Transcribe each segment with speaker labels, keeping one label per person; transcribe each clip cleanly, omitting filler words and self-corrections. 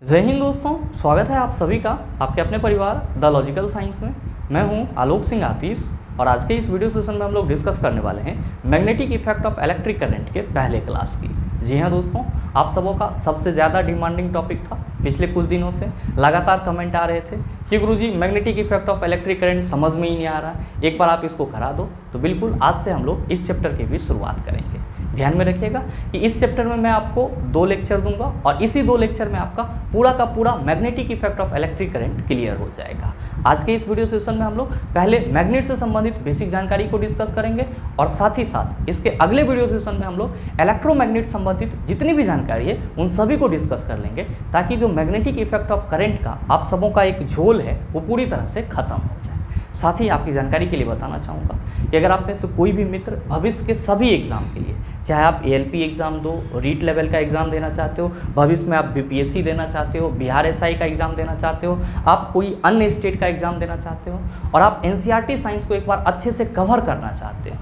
Speaker 1: जय हिंद दोस्तों, स्वागत है आप सभी का आपके अपने परिवार द लॉजिकल साइंस में। मैं हूं आलोक सिंह आतिश और आज के इस वीडियो सेशन में हम लोग डिस्कस करने वाले हैं magnetic effect of electric current के पहले क्लास की। जी हाँ दोस्तों, आप सबों का सबसे ज़्यादा डिमांडिंग टॉपिक था। पिछले कुछ दिनों से लगातार कमेंट आ रहे थे कि गुरुजी magnetic effect of electric current समझ में ही नहीं आ रहा, एक बार आप इसको करा दो। तो बिल्कुल आज से हम लोग इस चैप्टर की भी शुरुआत करेंगे। ध्यान में रखिएगा कि इस चैप्टर में मैं आपको 2 लेक्चर दूंगा और इसी 2 लेक्चर में आपका पूरा का पूरा magnetic effect of electric current clear हो जाएगा। आज के इस वीडियो सेशन में हम लोग पहले मैग्नेट से संबंधित बेसिक जानकारी को डिस्कस करेंगे और साथ ही साथ इसके अगले वीडियो सेशन में हम लोग इलेक्ट्रोमैग्नेट संबंधित जितनी भी जानकारी है उन सभी को डिस्कस कर लेंगे, ताकि जो मैग्नेटिक इफेक्ट ऑफ करंट का आप सबों का एक झोल है वो पूरी तरह से खत्म हो जाए। साथ ही आपकी जानकारी के लिए बताना चाहूँगा कि अगर आप में से कोई भी मित्र भविष्य के सभी एग्जाम के लिए, चाहे आप एएलपी एग्ज़ाम दो, रीट लेवल का एग्ज़ाम देना चाहते हो, भविष्य में आप बीपीएससी देना चाहते हो, बिहार एसआई का एग्ज़ाम देना चाहते हो, आप कोई अन्य स्टेट का एग्ज़ाम देना चाहते हो और आप एनसीईआरटी साइंस को एक बार अच्छे से कवर करना चाहते हो,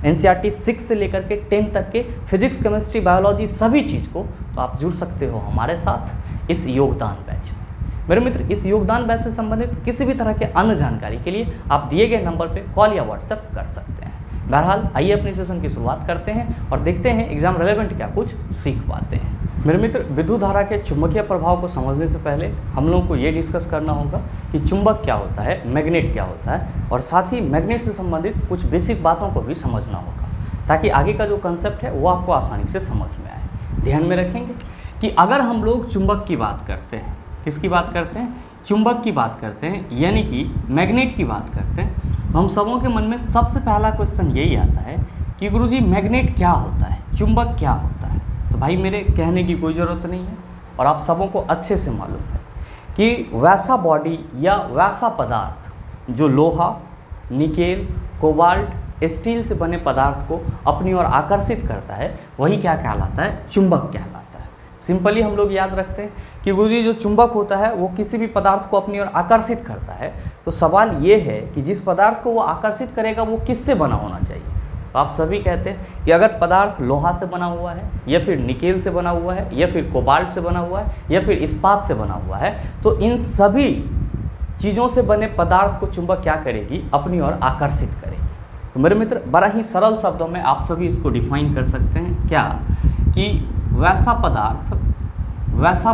Speaker 1: एनसीईआरटी 6 से लेकर के 10 तक के फिजिक्स, केमिस्ट्री, बायोलॉजी सभी चीज़ को, तो आप जुड़ सकते हो हमारे साथ इस योगदान बैच में। मेरे मित्र, इस योगदान बैच से संबंधित किसी भी तरह के अन्य जानकारी के लिए आप दिए गए नंबर पे कॉल या व्हाट्सएप कर सकते हैं। बहरहाल आइए अपनी सेशन की शुरुआत करते हैं और देखते हैं एग्जाम रेलेवेंट क्या कुछ सीख पाते हैं। मेरे मित्र, विद्युत धारा के चुंबकीय प्रभाव को समझने से पहले हम लोगों को ये डिस्कस करना होगा कि चुंबक क्या होता है, मैग्नेट क्या होता है और साथ ही मैग्नेट से संबंधित कुछ बेसिक बातों को भी समझना होगा, ताकि आगे का जो कंसेप्ट है वो आपको आसानी से समझ में आए। ध्यान में रखेंगे कि अगर हम लोग चुंबक की बात करते हैं, किसकी बात करते हैं, चुंबक की बात करते हैं, यानी कि मैग्नेट की बात करते हैं, तो हम सबों के मन में सबसे पहला क्वेश्चन यही आता है कि गुरुजी मैग्नेट क्या होता है, चुंबक क्या होता है। तो भाई मेरे कहने की कोई ज़रूरत नहीं है और आप सबों को अच्छे से मालूम है कि वैसा बॉडी या वैसा पदार्थ जो लोहा, निकेल, कोबाल्ट, स्टील से बने पदार्थ को अपनी ओर आकर्षित करता है, वही क्या कहलाता है, चुंबक कहलाता है। सिंपली हम लोग याद रखते हैं कि गुरुजी जो चुंबक होता है वो किसी भी पदार्थ को अपनी ओर आकर्षित करता है। तो सवाल ये है कि जिस पदार्थ को वो आकर्षित करेगा वो किससे बना होना चाहिए। तो आप सभी कहते हैं कि अगर पदार्थ लोहा से बना हुआ है या फिर निकेल से बना हुआ है या फिर कोबाल्ट से बना हुआ है या फिर इस्पात से बना हुआ है, तो इन सभी चीज़ों से बने पदार्थ को चुंबक क्या करेगी, अपनी ओर आकर्षित करेगी। तो मेरे मित्र, बड़ा ही सरल शब्दों में आप सभी इसको डिफाइन कर सकते हैं क्या, कि वैसा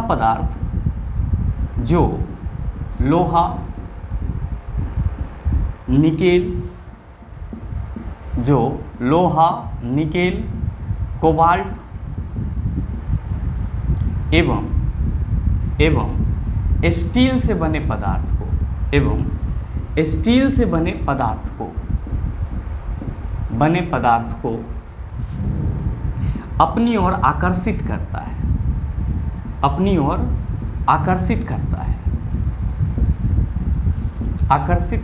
Speaker 1: पदार्थ जो लोहा, निकेल, कोबाल्ट एवं स्टील से बने पदार्थ को अपनी ओर आकर्षित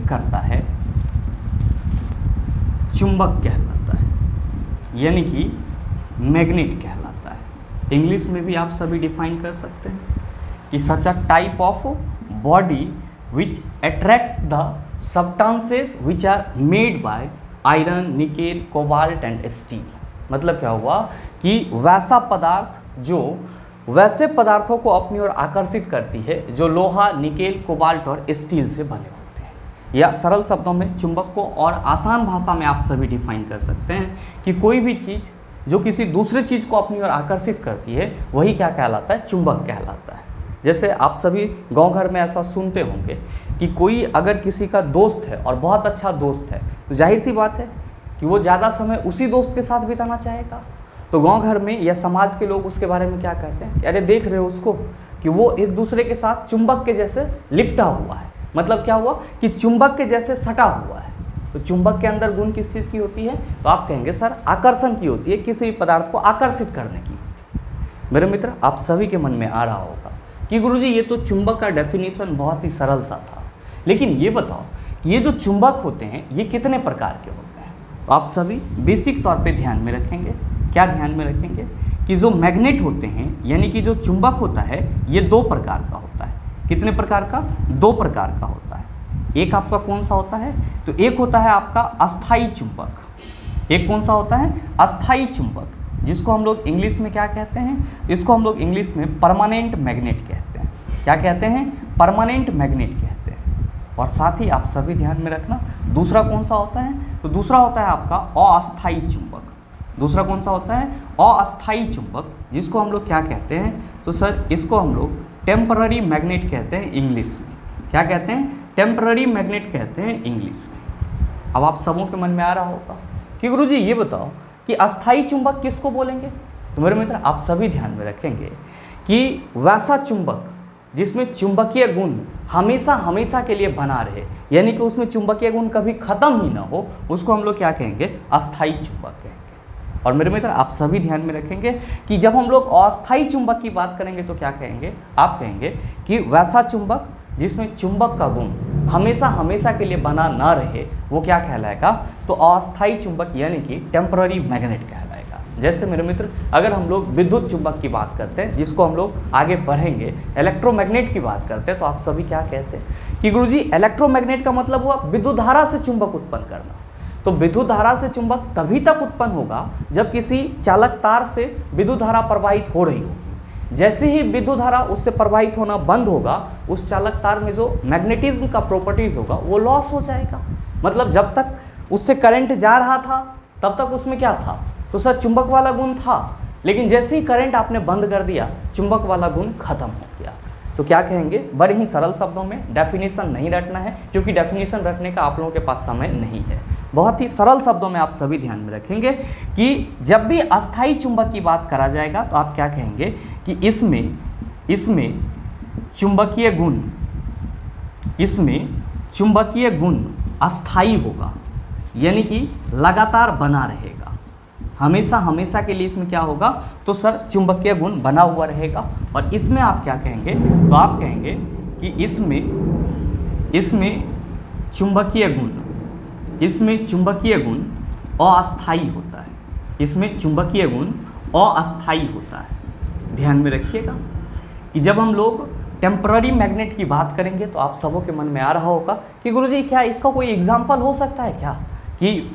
Speaker 1: करता है, चुंबक कहलाता है, यानी कि मैग्नेट कहलाता है। इंग्लिश में भी आप सभी डिफाइन कर सकते हैं कि such a type of body which attract the substances which are made by iron, nickel, cobalt and steel. मतलब क्या हुआ कि वैसा पदार्थ जो वैसे पदार्थों को अपनी ओर आकर्षित करती है जो लोहा, निकेल, कोबाल्ट और स्टील से बने होते हैं। या सरल शब्दों में चुंबक को और आसान भाषा में आप सभी डिफाइन कर सकते हैं कि कोई भी चीज़ जो किसी दूसरे चीज़ को अपनी ओर आकर्षित करती है वही क्या कहलाता है, चुंबक कहलाता है। जैसे आप सभी गांव घर में ऐसा सुनते होंगे कि कोई अगर किसी का दोस्त है और बहुत अच्छा दोस्त है, तो जाहिर सी बात है कि वो ज़्यादा समय उसी दोस्त के साथ बिताना चाहेगा। तो गांव घर में या समाज के लोग उसके बारे में क्या कहते हैं कि अरे देख रहे हो उसको कि वो एक दूसरे के साथ चुंबक के जैसे लिपटा हुआ है। मतलब क्या हुआ कि चुंबक के जैसे सटा हुआ है। तो चुंबक के अंदर गुण किस चीज़ की होती है, तो आप कहेंगे सर आकर्षण की होती है, किसी भी पदार्थ को आकर्षित करने की। मेरे मित्र, आप सभी के मन में आ रहा होगा कि गुरुजी ये तो चुंबक का डेफिनेशन बहुत ही सरल सा था, लेकिन ये बताओ कि ये जो चुंबक होते हैं ये कितने प्रकार के होते हैं। तो आप सभी बेसिक तौर पे ध्यान में रखेंगे, क्या ध्यान में रखेंगे कि जो मैग्नेट होते हैं यानी कि जो चुंबक होता है ये 2 प्रकार का होता है। कितने प्रकार का, 2 प्रकार का होता है। एक आपका कौन सा होता है, तो एक होता है आपका अस्थाई चुंबक। एक कौन सा होता है, अस्थाई चुंबक, जिसको हम लोग इंग्लिश में क्या कहते हैं, इसको हम लोग इंग्लिश में परमानेंट मैग्नेट कहते हैं। क्या कहते हैं, परमानेंट मैग्नेट कहते हैं। और साथ ही आप सभी ध्यान में रखना, दूसरा कौन सा होता है, तो दूसरा होता है आपका अस्थायी चुंबक। दूसरा कौन सा होता है, अस्थायी चुंबक, जिसको हम लोग क्या कहते हैं, तो सर इसको हम लोग टेम्पररी मैग्नेट कहते हैं इंग्लिश में। क्या कहते हैं, टेम्पररी मैग्नेट कहते हैं इंग्लिश में। अब आप सबों के मन में आ रहा होगा कि गुरुजी ये बताओ कि अस्थायी चुंबक किसको बोलेंगे। तो मेरे मित्र आप सभी ध्यान में रखेंगे कि वैसा चुंबक जिसमें चुंबकीय गुण हमेशा हमेशा के लिए बना रहे, यानी कि उसमें चुंबकीय गुण कभी खत्म ही ना हो, उसको हम लोग क्या कहेंगे, अस्थायी चुंबक कहेंगे। और मेरे मित्र आप सभी ध्यान में रखेंगे कि जब हम लोग अस्थायी चुंबक की बात करेंगे तो क्या कहेंगे, आप कहेंगे कि वैसा चुंबक जिसमें चुंबक का गुण हमेशा हमेशा के लिए बना ना रहे, वो क्या कहलाएगा, तो अस्थायी चुंबक यानी कि टेम्पररी मैग्नेट कहलाएगा। जैसे मेरे मित्र अगर हम लोग विद्युत चुंबक की बात करते हैं, जिसको हम लोग आगे पढ़ेंगे, इलेक्ट्रोमैग्नेट की बात करते हैं, तो आप सभी क्या कहते हैं कि गुरुजी इलेक्ट्रोमैग्नेट का मतलब हुआ विद्युत धारा से चुंबक उत्पन्न करना। तो विद्युत धारा से चुंबक तभी तक उत्पन्न होगा जब किसी चालक तार से विद्युत धारा प्रवाहित हो रही होगी। जैसे ही विद्युत धारा उससे प्रवाहित होना बंद होगा, उस चालक तार में जो मैग्नेटिज्म का प्रॉपर्टीज होगा वो लॉस हो जाएगा। मतलब जब तक उससे करंट जा रहा था तब तक उसमें क्या था, तो सर चुंबक वाला गुण था, लेकिन जैसे ही करंट आपने बंद कर दिया चुंबक वाला गुण खत्म हो गया। तो क्या कहेंगे, बड़े ही सरल शब्दों में, डेफिनेशन नहीं रटना है क्योंकि डेफिनेशन रटने का आप लोगों के पास समय नहीं है। बहुत ही सरल शब्दों में आप सभी ध्यान में रखेंगे कि जब भी अस्थायी चुंबक की बात करा जाएगा तो आप क्या कहेंगे कि इसमें चुंबकीय गुण अस्थायी होगा, यानी कि लगातार बना रहेगा, हमेशा हमेशा के लिए इसमें क्या होगा, तो सर चुंबकीय गुण बना हुआ रहेगा। और इसमें आप क्या कहेंगे, तो आप कहेंगे कि इसमें चुंबकीय गुण अस्थायी होता है। इसमें चुंबकीय गुण अस्थायी होता है। ध्यान में रखिएगा कि जब हम लोग टेम्पररी मैग्नेट की बात करेंगे तो आप सबों के मन में आ रहा होगा कि गुरुजी क्या इसका कोई एग्जाम्पल हो सकता है क्या, कि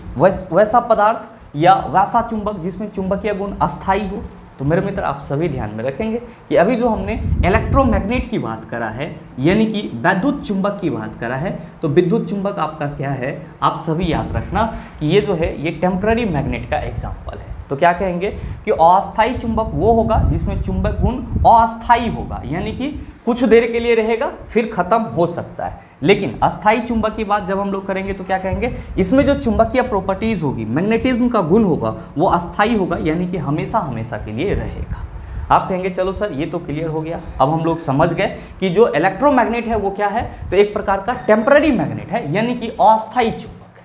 Speaker 1: वैसा पदार्थ या वैसा चुंबक जिसमें चुंबकीय गुण अस्थायी हो। तो मेरे मित्र आप सभी ध्यान में रखेंगे कि अभी जो हमने इलेक्ट्रोमैग्नेट की बात करा है, यानी कि विद्युत चुंबक की बात करा है, तो विद्युत चुंबक आपका क्या है, आप सभी याद रखना कि ये जो है ये टेम्पररी मैग्नेट का एग्जाम्पल है। तो क्या कहेंगे कि अस्थायी चुंबक वो होगा जिसमें चुंबक गुण अस्थायी होगा, यानी कि कुछ देर के लिए रहेगा फिर खत्म हो सकता है। लेकिन अस्थायी चुंबक की बात जब हम लोग करेंगे तो क्या कहेंगे, इसमें जो चुंबकीय प्रॉपर्टीज होगी, मैग्नेटिज्म का गुण होगा, वो अस्थायी होगा, यानी कि हमेशा हमेशा के लिए रहेगा। आप कहेंगे चलो सर ये तो क्लियर हो गया, अब हम लोग समझ गए कि जो इलेक्ट्रोमैग्नेट है वो क्या है, तो एक प्रकार का टेम्पररी मैग्नेट है, यानी कि अस्थायी चुंबक है।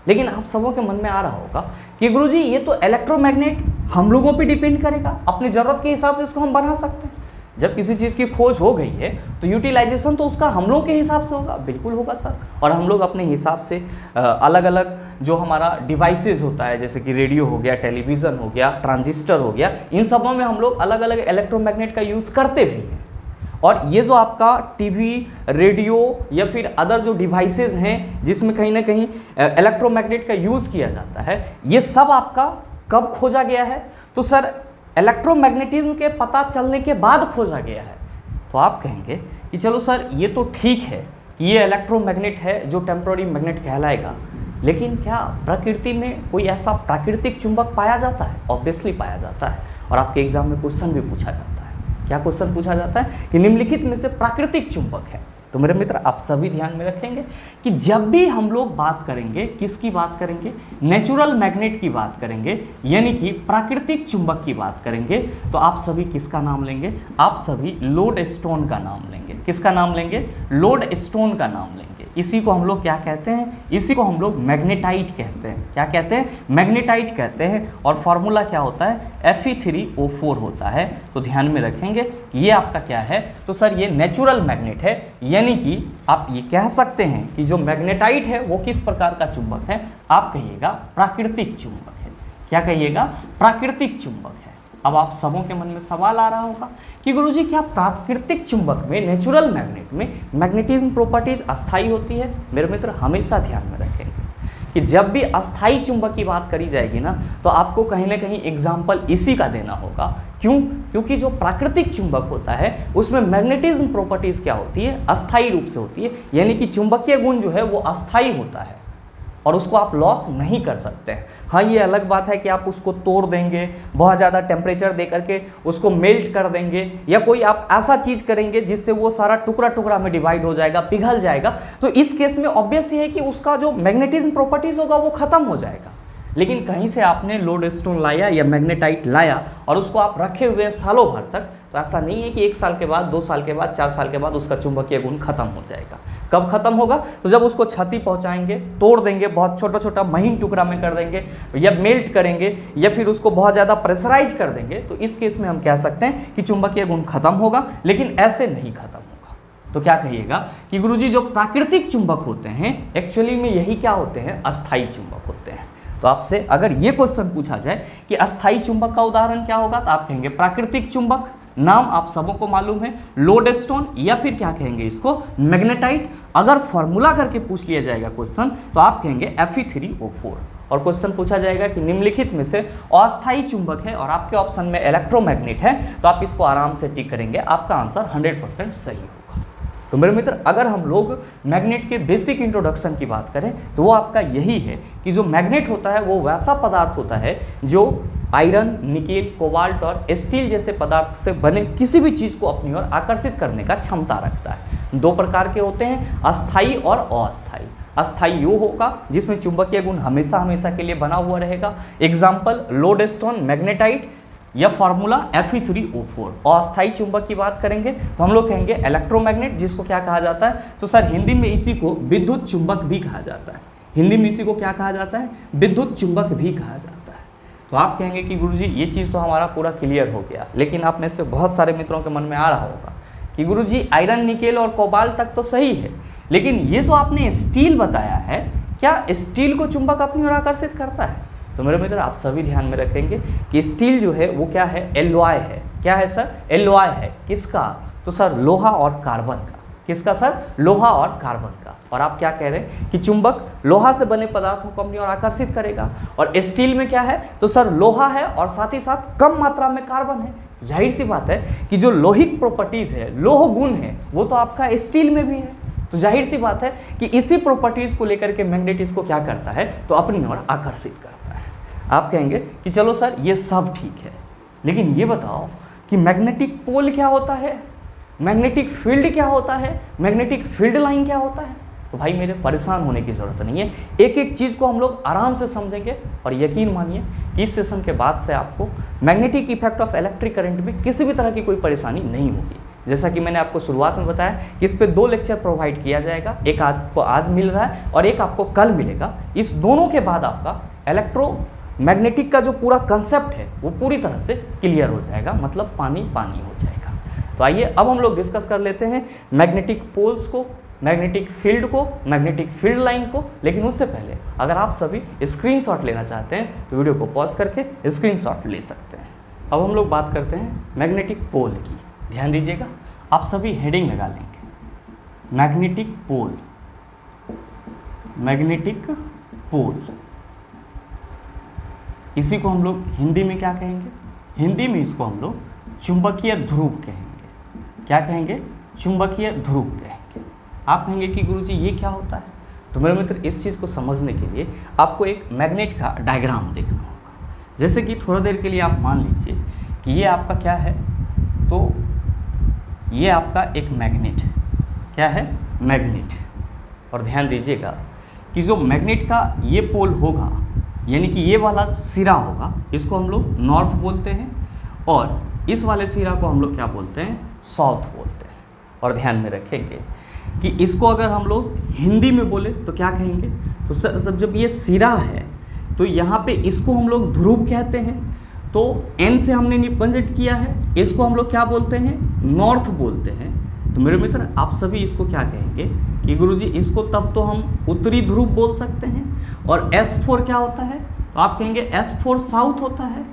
Speaker 1: लेकिन आप सबों के मन में आ रहा होगा कि गुरुजी ये तो इलेक्ट्रोमैग्नेट हम लोगों पे डिपेंड करेगा, अपनी ज़रूरत के हिसाब से इसको हम बना सकते हैं। जब किसी चीज़ की खोज हो गई है तो यूटिलाइजेशन तो उसका हम लोग के हिसाब से होगा, बिल्कुल होगा सर। और हम लोग अपने हिसाब से अलग अलग जो हमारा डिवाइसेस होता है, जैसे कि रेडियो हो गया, टेलीविज़न हो गया, ट्रांजिस्टर हो गया, इन सबों में हम लोग अलग अलग इलेक्ट्रोमैग्नेट का यूज़ करते भी हैं। और ये जो आपका टीवी, रेडियो या फिर अदर जो डिवाइसेस हैं जिसमें कहीं ना कहीं इलेक्ट्रोमैग्नेट का यूज़ किया जाता है, ये सब आपका कब खोजा गया है, तो सर इलेक्ट्रोमैग्नेटिज्म के पता चलने के बाद खोजा गया है। तो आप कहेंगे कि चलो सर ये तो ठीक है कि ये इलेक्ट्रोमैग्नेट है जो टेम्पररी मैग्नेट कहलाएगा, लेकिन क्या प्रकृति में कोई ऐसा प्राकृतिक चुंबक पाया जाता है? ऑब्वियसली पाया जाता है। और आपके एग्जाम में क्वेश्चन भी पूछा जाता है। क्या क्वेश्चन पूछा जाता है कि निम्नलिखित में से प्राकृतिक चुंबक है। तो मेरे मित्र आप सभी ध्यान में रखेंगे कि जब भी हम लोग बात करेंगे, किसकी बात करेंगे, नेचुरल मैग्नेट की बात करेंगे, यानी कि प्राकृतिक चुंबक की बात करेंगे, तो आप सभी किसका नाम लेंगे, आप सभी लोडस्टोन का नाम लेंगे। किसका नाम लेंगे? लोडस्टोन का नाम लेंगे। इसी को हम लोग क्या कहते हैं, इसी को हम लोग मैग्नेटाइट कहते हैं। क्या कहते हैं? मैग्नेटाइट कहते हैं। और फॉर्मूला क्या होता है? Fe3O4 होता है। तो ध्यान में रखेंगे ये आपका क्या है, तो सर ये नेचुरल मैग्नेट है, यानी कि आप ये कह सकते हैं कि जो मैग्नेटाइट है वो किस प्रकार का चुंबक है, आप कहिएगा प्राकृतिक चुंबक है। क्या कहिएगा? प्राकृतिक चुंबक है। अब आप सबों के मन में सवाल आ रहा होगा कि गुरुजी क्या प्राकृतिक चुंबक में, नेचुरल मैग्नेट में मैग्नेटिज्म प्रॉपर्टीज अस्थायी होती है? मेरे मित्र हमेशा ध्यान में रखेंगे कि जब भी अस्थायी चुंबक की बात करी जाएगी ना, तो आपको कहीं ना कहीं एग्जाम्पल इसी का देना होगा क्यों? क्योंकि जो प्राकृतिक चुंबक होता है उसमें मैग्नेटिज्म प्रॉपर्टीज क्या होती है, अस्थायी रूप से होती है, यानी कि चुंबकीय गुण जो है वो अस्थायी होता है और उसको आप लॉस नहीं कर सकते हैं। हाँ, ये अलग बात है कि आप उसको तोड़ देंगे, बहुत ज़्यादा टेम्परेचर दे करके उसको मेल्ट कर देंगे, या कोई आप ऐसा चीज़ करेंगे जिससे वो सारा टुकड़ा टुकड़ा में डिवाइड हो जाएगा, पिघल जाएगा, तो इस केस में ऑब्वियस ये है कि उसका जो मैग्नेटिज्म प्रॉपर्टीज होगा वो खत्म हो जाएगा। लेकिन कहीं से आपने लोडस्टोन लाया या मैग्नेटाइट लाया और उसको आप रखे हुए हैं सालों भर तक, तो ऐसा नहीं है कि 1 साल के बाद, 2 साल के बाद, 4 साल के बाद उसका चुंबकीय गुण खत्म हो जाएगा। कब खत्म होगा? तो जब उसको क्षति पहुंचाएंगे, तोड़ देंगे, बहुत छोटा छोटा महीन टुकड़ा में कर देंगे, या मेल्ट करेंगे, या फिर उसको बहुत ज़्यादा प्रेशराइज कर देंगे, तो इस केस में हम कह सकते हैं कि चुंबकीय गुण खत्म होगा। लेकिन ऐसे नहीं खत्म होगा। तो क्या कहिएगा कि गुरुजी जो प्राकृतिक चुंबक होते हैं एक्चुअली में यही क्या होते हैं, अस्थायी चुंबक होते हैं। तो आपसे अगर ये क्वेश्चन पूछा जाए कि अस्थायी चुंबक का उदाहरण क्या होगा, तो आप कहेंगे प्राकृतिक चुंबक, नाम आप सबों को मालूम है, लोडस्टोन, या फिर क्या कहेंगे इसको, मैग्नेटाइट। अगर फॉर्मूला करके पूछ लिया जाएगा क्वेश्चन तो आप कहेंगे Fe3O4। और क्वेश्चन पूछा जाएगा कि निम्नलिखित में से अस्थायी चुंबक है और आपके ऑप्शन में इलेक्ट्रोमैग्नेट है, तो आप इसको आराम से टिक करेंगे, आपका आंसर 100% सही होगा। तो मेरे मित्र, अगर हम लोग मैग्नेट के बेसिक इंट्रोडक्शन की बात करें तो वो आपका यही है कि जो मैग्नेट होता है वो वैसा पदार्थ होता है जो आयरन, निकेल, कोबाल्ट और स्टील जैसे पदार्थ से बने किसी भी चीज़ को अपनी ओर आकर्षित करने का क्षमता रखता है। 2 प्रकार के होते हैं, अस्थायी और अस्थायी। अस्थायी वो होगा जिसमें चुंबकीय गुण हमेशा हमेशा के लिए बना हुआ रहेगा, एग्जाम्पल लोडस्टोन, मैग्नेटाइट, या फॉर्मूला Fe3O4। अस्थायी चुंबक की बात करेंगे तो हम लोग कहेंगे इलेक्ट्रोमैग्नेट, जिसको क्या कहा जाता है, तो सर हिंदी में इसी को विद्युत चुंबक भी कहा जाता है। हिंदी में इसी को क्या कहा जाता है, विद्युत चुंबक भी कहा जाता है। तो आप कहेंगे कि गुरुजी ये चीज़ तो हमारा पूरा क्लियर हो गया, लेकिन आप में से बहुत सारे मित्रों के मन में आ रहा होगा कि गुरुजी आयरन, निकेल और कोबाल्ट तक तो सही है, लेकिन ये जो आपने स्टील बताया है, क्या स्टील को चुंबक अपनी ओर आकर्षित करता है? तो मेरे मित्र, आप सभी ध्यान में रखेंगे कि स्टील जो है वो क्या है, एलॉय है। क्या है सर? एलॉय है। किसका? तो सर लोहा और कार्बन का। किसका सर? लोहा और कार्बन का। और आप क्या कह रहे हैं कि चुंबक लोहा से बने पदार्थों को अपनी ओर आकर्षित करेगा, और स्टील में क्या है, तो सर लोहा है और साथ ही साथ कम मात्रा में कार्बन है। जाहिर सी बात है कि जो लोहिक प्रॉपर्टीज है, लोह गुण है, वो तो आपका स्टील में भी है। तो जाहिर सी बात है कि इसी प्रॉपर्टीज को लेकर के मैग्नेट इसको क्या करता है, तो अपनी ओर आकर्षित करता है। आप कहेंगे कि चलो सर ये सब ठीक है, लेकिन ये बताओ कि मैग्नेटिक पोल क्या होता है, मैग्नेटिक फील्ड क्या होता है, मैग्नेटिक फील्ड लाइन क्या होता है? तो भाई मेरे परेशान होने की ज़रूरत नहीं है, एक एक चीज़ को हम लोग आराम से समझेंगे, और यकीन मानिए कि इस सेशन के बाद से आपको magnetic effect of electric current में किसी भी तरह की कोई परेशानी नहीं होगी। जैसा कि मैंने आपको शुरुआत में बताया कि इस पे 2 लेक्चर प्रोवाइड किया जाएगा, एक आपको आज मिल रहा है और एक आपको कल मिलेगा। इस दोनों के बाद आपका मैग्नेटिक का जो पूरा कंसेप्ट है वो पूरी तरह से क्लियर हो जाएगा, मतलब पानी पानी हो जाएगा। तो आइए अब हम लोग डिस्कस कर लेते हैं मैग्नेटिक पोल्स को, मैग्नेटिक फील्ड को, मैग्नेटिक फील्ड लाइन को। लेकिन उससे पहले अगर आप सभी स्क्रीनशॉट लेना चाहते हैं तो वीडियो को पॉज करके स्क्रीनशॉट ले सकते हैं। अब हम लोग बात करते हैं मैग्नेटिक पोल की। ध्यान दीजिएगा, आप सभी हेडिंग लगा लेंगे, मैग्नेटिक पोल, मैग्नेटिक पोल। इसी को हम लोग हिंदी में क्या कहेंगे, हिंदी में इसको हम लोग चुंबकीय ध्रुव कहेंगे। क्या कहेंगे? चुंबकीय ध्रुव कहेंगे। आप कहेंगे कि गुरुजी ये क्या होता है? तो मेरे मित्र, इस चीज़ को समझने के लिए आपको एक मैग्नेट का डायग्राम देखना होगा। जैसे कि थोड़ा देर के लिए आप मान लीजिए कि ये आपका क्या है, तो ये आपका एक मैग्नेट है। क्या है? मैग्नेट। और ध्यान दीजिएगा कि जो मैग्नेट का ये पोल होगा, यानी कि ये वाला सिरा होगा, इसको हम लोग नॉर्थ बोलते हैं, और इस वाले सिरा को हम लोग क्या बोलते हैं, साउथ बोलते हैं। और ध्यान में रखेंगे कि इसको अगर हम लोग हिंदी में बोले तो क्या कहेंगे, तो सब जब ये सिरा है तो यहाँ पे इसको हम लोग ध्रुव कहते हैं, तो एन से हमने निबंधित किया है, इसको हम लोग क्या बोलते हैं, नॉर्थ बोलते हैं। तो मेरे मित्र, आप सभी इसको क्या कहेंगे कि गुरुजी इसको तब तो हम उत्तरी ध्रुव बोल सकते हैं। और S4 क्या होता है, तो आप कहेंगे S4 साउथ होता है,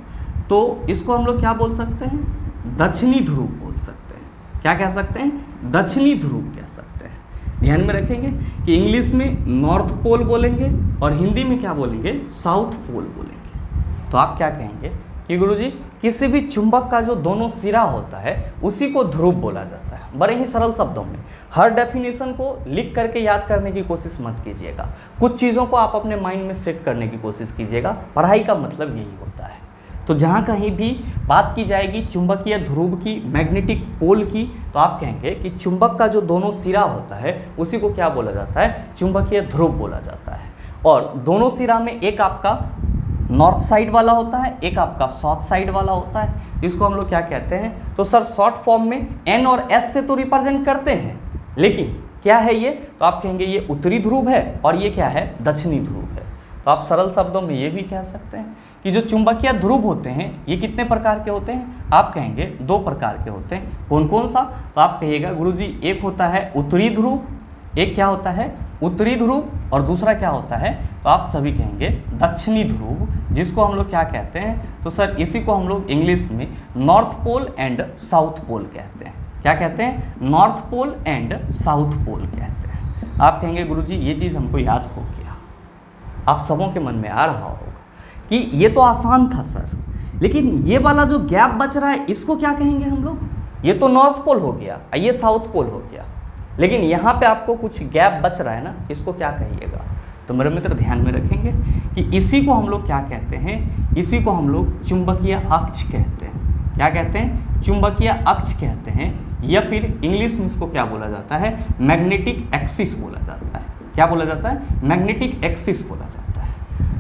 Speaker 1: तो इसको हम लोग क्या बोल सकते हैं, दक्षिणी ध्रुव बोल सकते हैं। क्या कह सकते हैं? दक्षिणी ध्रुव कह सकते हैं। ध्यान में रखेंगे कि इंग्लिश में नॉर्थ पोल बोलेंगे और हिंदी में क्या बोलेंगे, साउथ पोल बोलेंगे। तो आप क्या कहेंगे कि गुरुजी किसी भी चुंबक का जो दोनों सिरा होता है उसी को ध्रुव बोला जाता है। बड़े ही सरल शब्दों में, हर डेफिनेशन को लिख करके याद करने की कोशिश मत कीजिएगा, कुछ चीज़ों को आप अपने माइंड में सेट करने की कोशिश कीजिएगा। पढ़ाई का मतलब यही होता है। तो जहाँ कहीं भी बात की जाएगी चुंबकीय ध्रुव की, मैग्नेटिक पोल की, तो आप कहेंगे कि चुंबक का जो दोनों सिरा होता है उसी को क्या बोला जाता है, चुंबकीय ध्रुव बोला जाता है। और दोनों सिरा में एक आपका नॉर्थ साइड वाला होता है, एक आपका साउथ साइड वाला होता है। इसको हम लोग क्या कहते हैं, तो सर शॉर्ट फॉर्म में एन और एस से तो रिप्रेजेंट करते हैं, लेकिन क्या है ये, तो आप कहेंगे ये उत्तरी ध्रुव है और ये क्या है, दक्षिणी ध्रुव है। तो आप सरल शब्दों में ये भी कह सकते हैं कि जो चुंबकीय ध्रुव होते हैं ये कितने प्रकार के होते हैं, आप कहेंगे 2 प्रकार के होते हैं। कौन कौन सा, तो आप कहिएगा गुरुजी एक होता है उत्तरी ध्रुव, एक क्या होता है उत्तरी ध्रुव, और दूसरा क्या होता है, तो आप सभी कहेंगे दक्षिणी ध्रुव, जिसको हम लोग क्या कहते हैं, तो सर इसी को हम लोग इंग्लिश में north pole and south pole कहते हैं। क्या कहते हैं, north pole and south pole कहते हैं। आप कहेंगे गुरुजी ये चीज़ हमको याद हो गया, आप सबों के मन में आ रहा होगा कि ये तो आसान था सर, लेकिन ये वाला जो गैप बच रहा है इसको क्या कहेंगे हम लोग, ये तो नॉर्थ पोल हो गया, ये साउथ पोल हो गया, लेकिन यहाँ पे आपको कुछ गैप बच रहा है ना, इसको क्या कहिएगा। तो मेरे मित्र ध्यान में रखेंगे कि इसी को हम लोग क्या कहते हैं, इसी को हम लोग चुंबकीय अक्ष कहते हैं। क्या कहते हैं, चुंबकीय अक्ष कहते हैं, या फिर इंग्लिश में इसको क्या बोला जाता है, मैग्नेटिक एक्सिस बोला जाता है। क्या बोला जाता है, मैग्नेटिक एक्सिस बोला जाता है।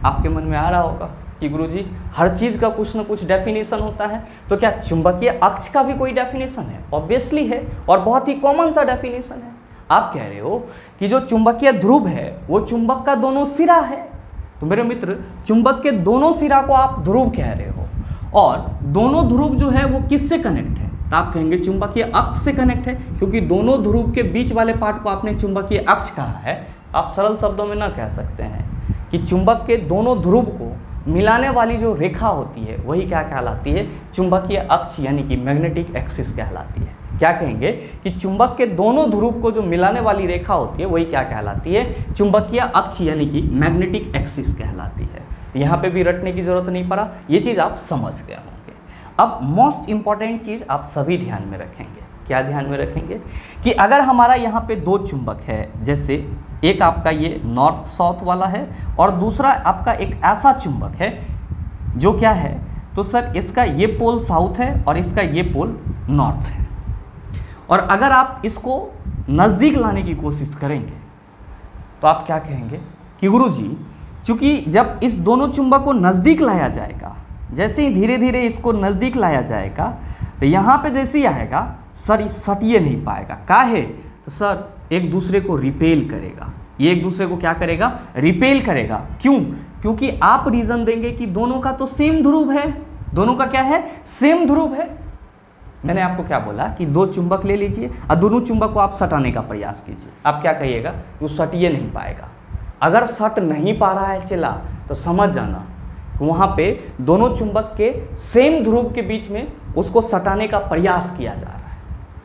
Speaker 1: आपके मन में आ रहा होगा कि गुरुजी हर चीज़ का कुछ ना कुछ डेफिनेशन होता है, तो क्या चुंबकीय अक्ष का भी कोई डेफिनेशन है, ऑब्वियसली है, और बहुत ही कॉमन सा डेफिनेशन है। आप कह रहे हो कि जो चुंबकीय ध्रुव है वो चुंबक का दोनों सिरा है, तो मेरे मित्र चुंबक के दोनों सिरा को आप ध्रुव कह रहे हो, और दोनों ध्रुव जो है वो किससे कनेक्ट है, तो आप कहेंगे चुंबकीय अक्ष से कनेक्ट है, क्योंकि दोनों ध्रुव के बीच वाले पार्ट को आपने चुंबकीय अक्ष कहा है। आप सरल शब्दों में ना कह सकते हैं कि चुंबक के दोनों ध्रुव को मिलाने वाली जो रेखा होती है वही क्या कहलाती है, चुंबकीय अक्ष यानी कि मैग्नेटिक एक्सिस कहलाती है। क्या कहेंगे कि चुंबक के दोनों ध्रुव को जो मिलाने वाली रेखा होती है वही क्या कहलाती है, चुंबकीय अक्ष यानी कि मैग्नेटिक एक्सिस कहलाती है। यहाँ पे भी रटने की जरूरत नहीं पड़ा, ये चीज़ आप समझ गए होंगे। अब मोस्ट इंपॉर्टेंट चीज़ आप सभी ध्यान में रखेंगे। क्या ध्यान में रखेंगे कि अगर हमारा यहाँ पे 2 चुंबक है, जैसे एक आपका ये नॉर्थ साउथ वाला है और दूसरा आपका एक ऐसा चुंबक है जो क्या है, तो सर इसका ये पोल साउथ है और इसका ये पोल नॉर्थ है, और अगर आप इसको नज़दीक लाने की कोशिश करेंगे तो आप क्या कहेंगे कि गुरुजी चूँकि जब इस दोनों चुंबक को नज़दीक लाया जाएगा, जैसे ही धीरे धीरे इसको नज़दीक लाया जाएगा तो यहाँ पे जैसे ही आएगा सर ये सटिए नहीं पाएगा। काहे, तो सर एक दूसरे को रिपेल करेगा, ये एक दूसरे को क्या करेगा, रिपेल करेगा। क्यों, क्योंकि आप रीज़न देंगे कि दोनों का तो सेम ध्रुव है, दोनों का क्या है, सेम ध्रुव है। मैंने आपको क्या बोला कि 2 चुंबक ले लीजिए और दोनों चुंबक को आप सटाने का प्रयास कीजिए। आप क्या कहिएगा, वो सटिए नहीं पाएगा। अगर सट नहीं पा रहा है चला तो समझ जाना वहाँ पे दोनों चुंबक के सेम ध्रुव के बीच में उसको सटाने का प्रयास किया जा रहा है।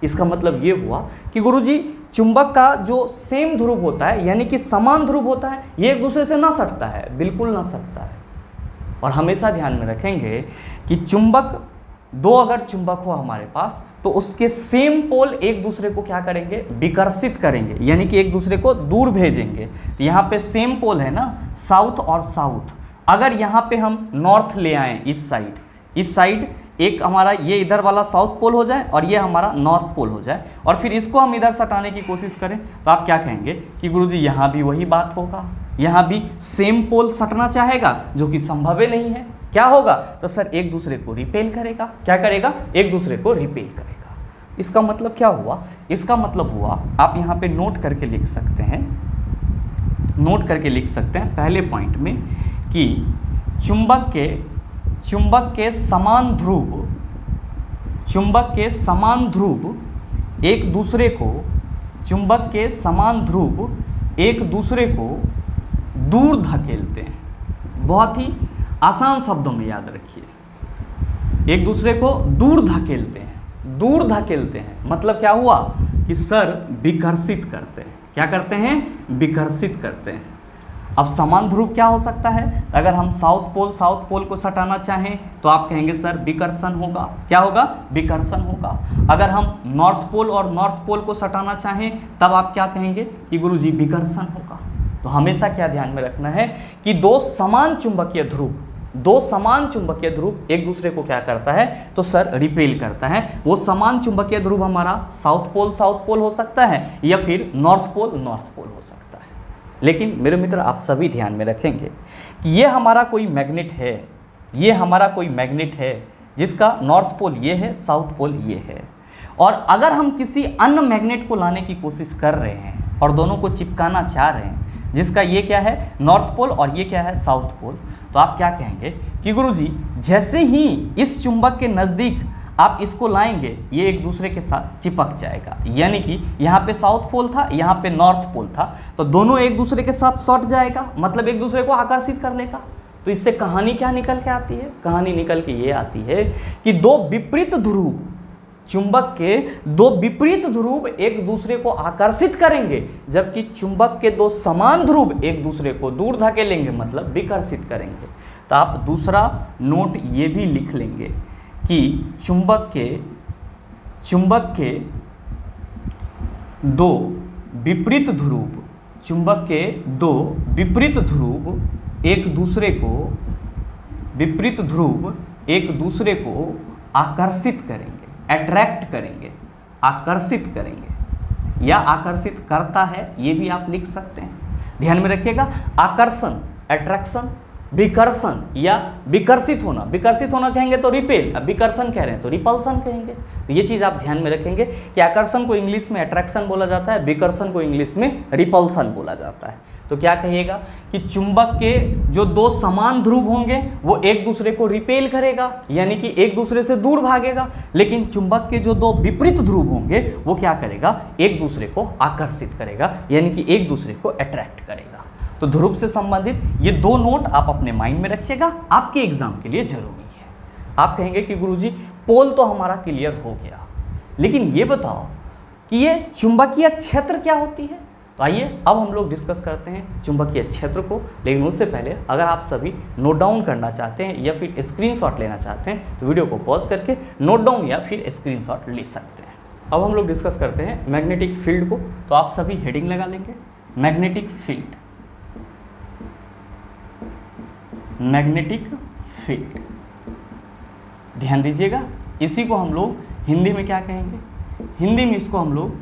Speaker 1: इसका मतलब ये हुआ कि गुरुजी चुंबक का जो सेम ध्रुव होता है यानी कि समान ध्रुव होता है, ये एक दूसरे से ना सटता है, बिल्कुल ना सटता है। और हमेशा ध्यान में रखेंगे कि चुंबक 2 अगर चुंबक हो हमारे पास तो उसके सेम पोल एक दूसरे को क्या करेंगे, विकर्षित करेंगे, यानी कि एक दूसरे को दूर भेजेंगे। तो यहाँ पे सेम पोल है ना, साउथ और साउथ। अगर यहाँ पे हम नॉर्थ ले आएँ, इस साइड एक हमारा ये इधर वाला साउथ पोल हो जाए और ये हमारा नॉर्थ पोल हो जाए, और फिर इसको हम इधर सटाने की कोशिश करें, तो आप क्या कहेंगे कि गुरुजी यहाँ भी वही बात होगा, यहाँ भी सेम पोल सटना चाहेगा, जो कि संभव ही नहीं है। क्या होगा, तो सर एक दूसरे को रिपेल करेगा। क्या करेगा, एक दूसरे को रिपेल करेगा। इसका मतलब क्या हुआ, इसका मतलब हुआ आप यहाँ पे नोट करके लिख सकते हैं, पहले पॉइंट में कि चुंबक के समान ध्रुव एक दूसरे को दूर धकेलते हैं। बहुत ही आसान शब्दों में याद रखिए, एक दूसरे को दूर धकेलते हैं। मतलब क्या हुआ कि सर विकर्षित करते हैं। क्या करते हैं, विकर्षित करते हैं। अब समान ध्रुव क्या हो सकता है? अगर हम साउथ पोल को सटाना चाहें तो आप कहेंगे सर विकर्षण होगा। क्या होगा? विकर्षण होगा। अगर हम नॉर्थ पोल और नॉर्थ पोल को सटाना चाहें तब आप क्या कहेंगे कि गुरुजी विकर्षण होगा। तो हमेशा क्या ध्यान में रखना है कि दो समान चुंबकीय ध्रुव एक दूसरे को क्या करता है? तो सर रिपेल करता है। वो समान चुंबकीय ध्रुव हमारा साउथ पोल हो सकता है या फिर नॉर्थ पोल हो सकता है। लेकिन मेरे मित्र आप सभी ध्यान में रखेंगे कि ये हमारा कोई मैग्नेट है, जिसका नॉर्थ पोल ये है, साउथ पोल ये है। और अगर हम किसी अन्य मैग्नेट को लाने की कोशिश कर रहे हैं और दोनों को चिपकाना चाह रहे हैं, जिसका ये क्या है? नॉर्थ पोल और ये क्या है? South pole. तो आप क्या कहेंगे कि गुरुजी जैसे ही इस चुंबक के नज़दीक आप इसको लाएंगे ये एक दूसरे के साथ चिपक जाएगा। यानी कि यहाँ पे साउथ पोल था, यहाँ पे नॉर्थ पोल था, तो दोनों एक दूसरे के साथ सट जाएगा, मतलब एक दूसरे को आकर्षित कर लेगा। तो इससे कहानी क्या निकल के आती है? कहानी निकल के ये आती है कि चुंबक के दो विपरीत ध्रुव एक दूसरे को आकर्षित करेंगे, जबकि चुंबक के दो समान ध्रुव एक दूसरे को दूर धकेलेंगे, मतलब विकर्षित करेंगे। तो आप दूसरा नोट ये भी लिख लेंगे कि चुंबक के दो विपरीत ध्रुव एक दूसरे को आकर्षित करेंगे, आकर्षित करेंगे या आकर्षित करता है, ये भी आप लिख सकते हैं। ध्यान में रखिएगा, आकर्षण अट्रैक्शन, विकर्षण या विकर्षित होना कहेंगे तो रिपेल, अब विकर्षण कह रहे हैं तो रिपल्सन कहेंगे। तो ये चीज़ आप ध्यान में रखेंगे कि आकर्षण को इंग्लिश में अट्रैक्शन बोला जाता है, विकर्षण को इंग्लिश में रिपल्सन बोला जाता है। तो क्या कहिएगा कि चुंबक के जो दो समान ध्रुव होंगे वो एक दूसरे को रिपेल करेगा, यानी कि एक दूसरे से दूर भागेगा, लेकिन चुंबक के जो दो विपरीत ध्रुव होंगे वो क्या करेगा? एक दूसरे को आकर्षित करेगा, यानी कि एक दूसरे को अट्रैक्ट करेगा। तो ध्रुव से संबंधित ये दो नोट आप अपने माइंड में रखिएगा, आपके एग्जाम के लिए जरूरी है। आप कहेंगे कि गुरुजी पोल तो हमारा क्लियर हो गया, लेकिन ये बताओ कि ये चुंबकीय क्षेत्र क्या होती है। तो आइए अब हम लोग डिस्कस करते हैं चुंबकीय क्षेत्र को। लेकिन उससे पहले अगर आप सभी नोट डाउन करना चाहते हैं या फिर स्क्रीनशॉट लेना चाहते हैं तो वीडियो को पॉज करके नोट डाउन या फिर स्क्रीनशॉट ले सकते हैं। अब हम लोग डिस्कस करते हैं मैग्नेटिक फील्ड को। तो आप सभी हेडिंग लगा लेंगे, मैग्नेटिक फील्ड। ध्यान दीजिएगा, इसी को हम लोग हिंदी में क्या कहेंगे? हिंदी में इसको हम लोग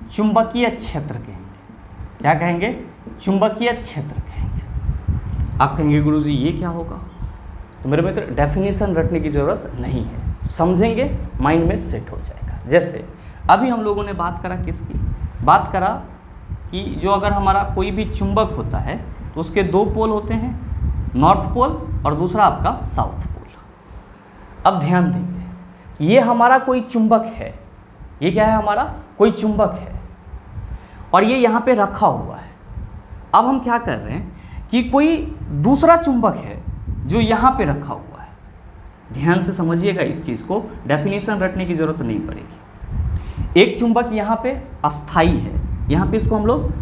Speaker 1: चुंबकीय क्षेत्र कहेंगे। क्या कहेंगे? चुंबकीय क्षेत्र कहेंगे। आप कहेंगे गुरुजी ये क्या होगा? तो मेरे मित्र डेफिनेशन रटने की ज़रूरत नहीं है, समझेंगे माइंड में सेट हो जाएगा। जैसे अभी हम लोगों ने बात करा किसकी? बात करा कि जो अगर हमारा कोई भी चुंबक होता है तो उसके दो पोल होते हैं, नॉर्थ पोल और दूसरा आपका साउथ पोल। अब ध्यान देंगे, ये हमारा कोई चुंबक है, ये क्या है? हमारा कोई चुंबक है और ये यहाँ पे रखा हुआ है। अब हम क्या कर रहे हैं कि कोई दूसरा चुंबक है जो यहाँ पे रखा हुआ है। ध्यान से समझिएगा इस चीज़ को, डेफिनेशन रटने की ज़रूरत नहीं पड़ेगी। एक चुंबक यहाँ पे अस्थाई है, यहाँ पे इसको हम लोग